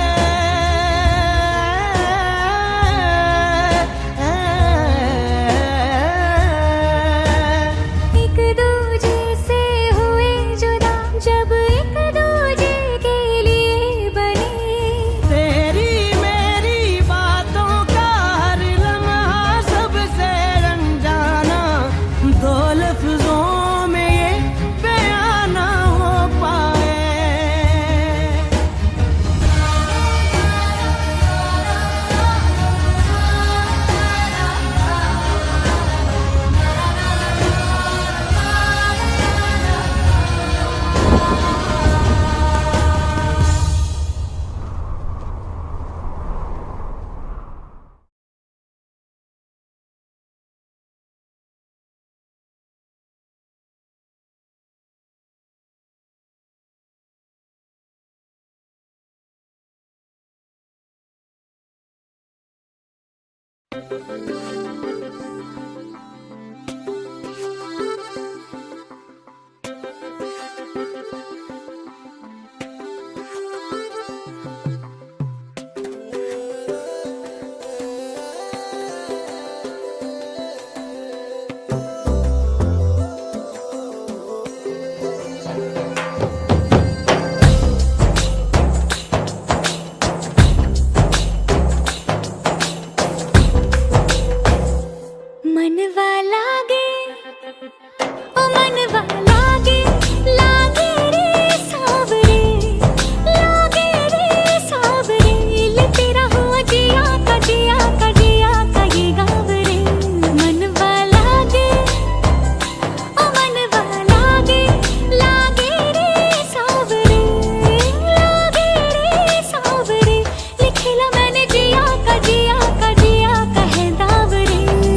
एक दूजे से हुए जुदा जब एक दूजे के लिए बने, तेरी मेरी बातों का हर लम्हा सबसे अनजाना, दो लफ्जों में ये बयां ना हो पाए।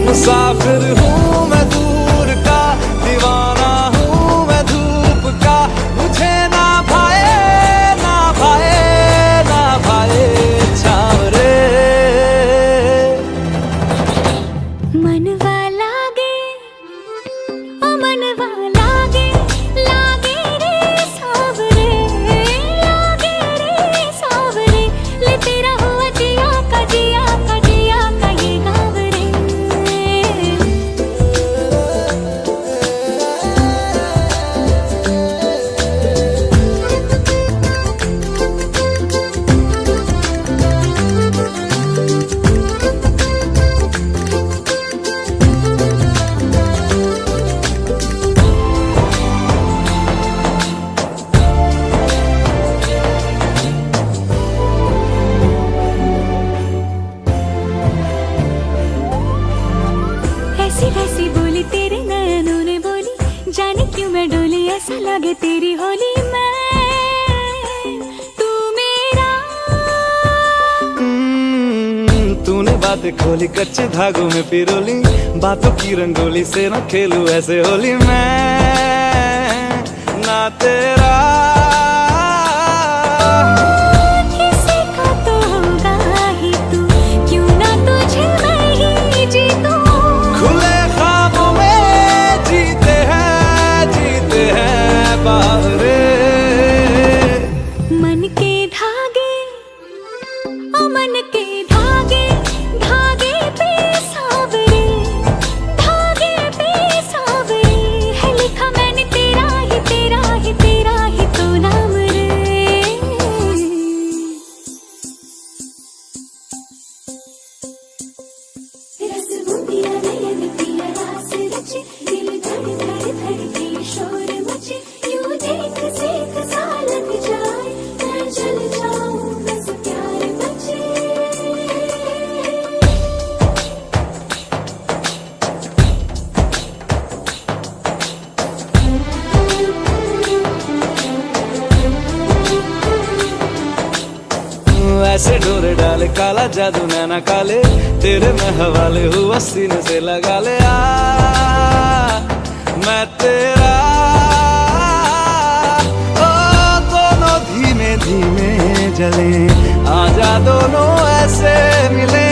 मुसाफिर हूँ मैं दूर का, दीवाना हूँ मैं धूप का, मुझे ना भाए ना भाए ना भाए छाँव रे। मनवा लागे ओ मनवा लागे लागे रे सावरे लागे रे सावरे ले तेरा हुआ जिया का जिया का जिया का ये गाँव रे ऐसी वैसी बोली तेरे नयनों ने बोली जाने क्यों मैं डोली ऐसा लगे तेरी होली मैं तू मेरा तूने बातें खोली कच्चे धागों में पिरोली बातों की रंगोली से न खेलूं ऐसे होली मैं ना तेरा किसी का तो होगा ही तू क्यों ना तुझे मैं ही जीतूं खुले ख्वाबों में जीते हैं बावरे मन के धागे ओ मन के धागे धागे पे सावरे है लिखा मैंने तेरा ही तेरा ही तेरा ही तो नाम रे रस बुंदिया नयन पिया रास रचे दिल धड़ धड़ धड़के शोर मचे यूं देख सेक सा लग जाए मैं चल जाऊं बस प्यार बचे ऐसे डोरे डाले काला जादू नैना काले तेरे में हवाले हुआ सीने से लगा ले मैं तेरा ओ दोनों धीमे धीमे जले आजा दोनों ऐसे मिले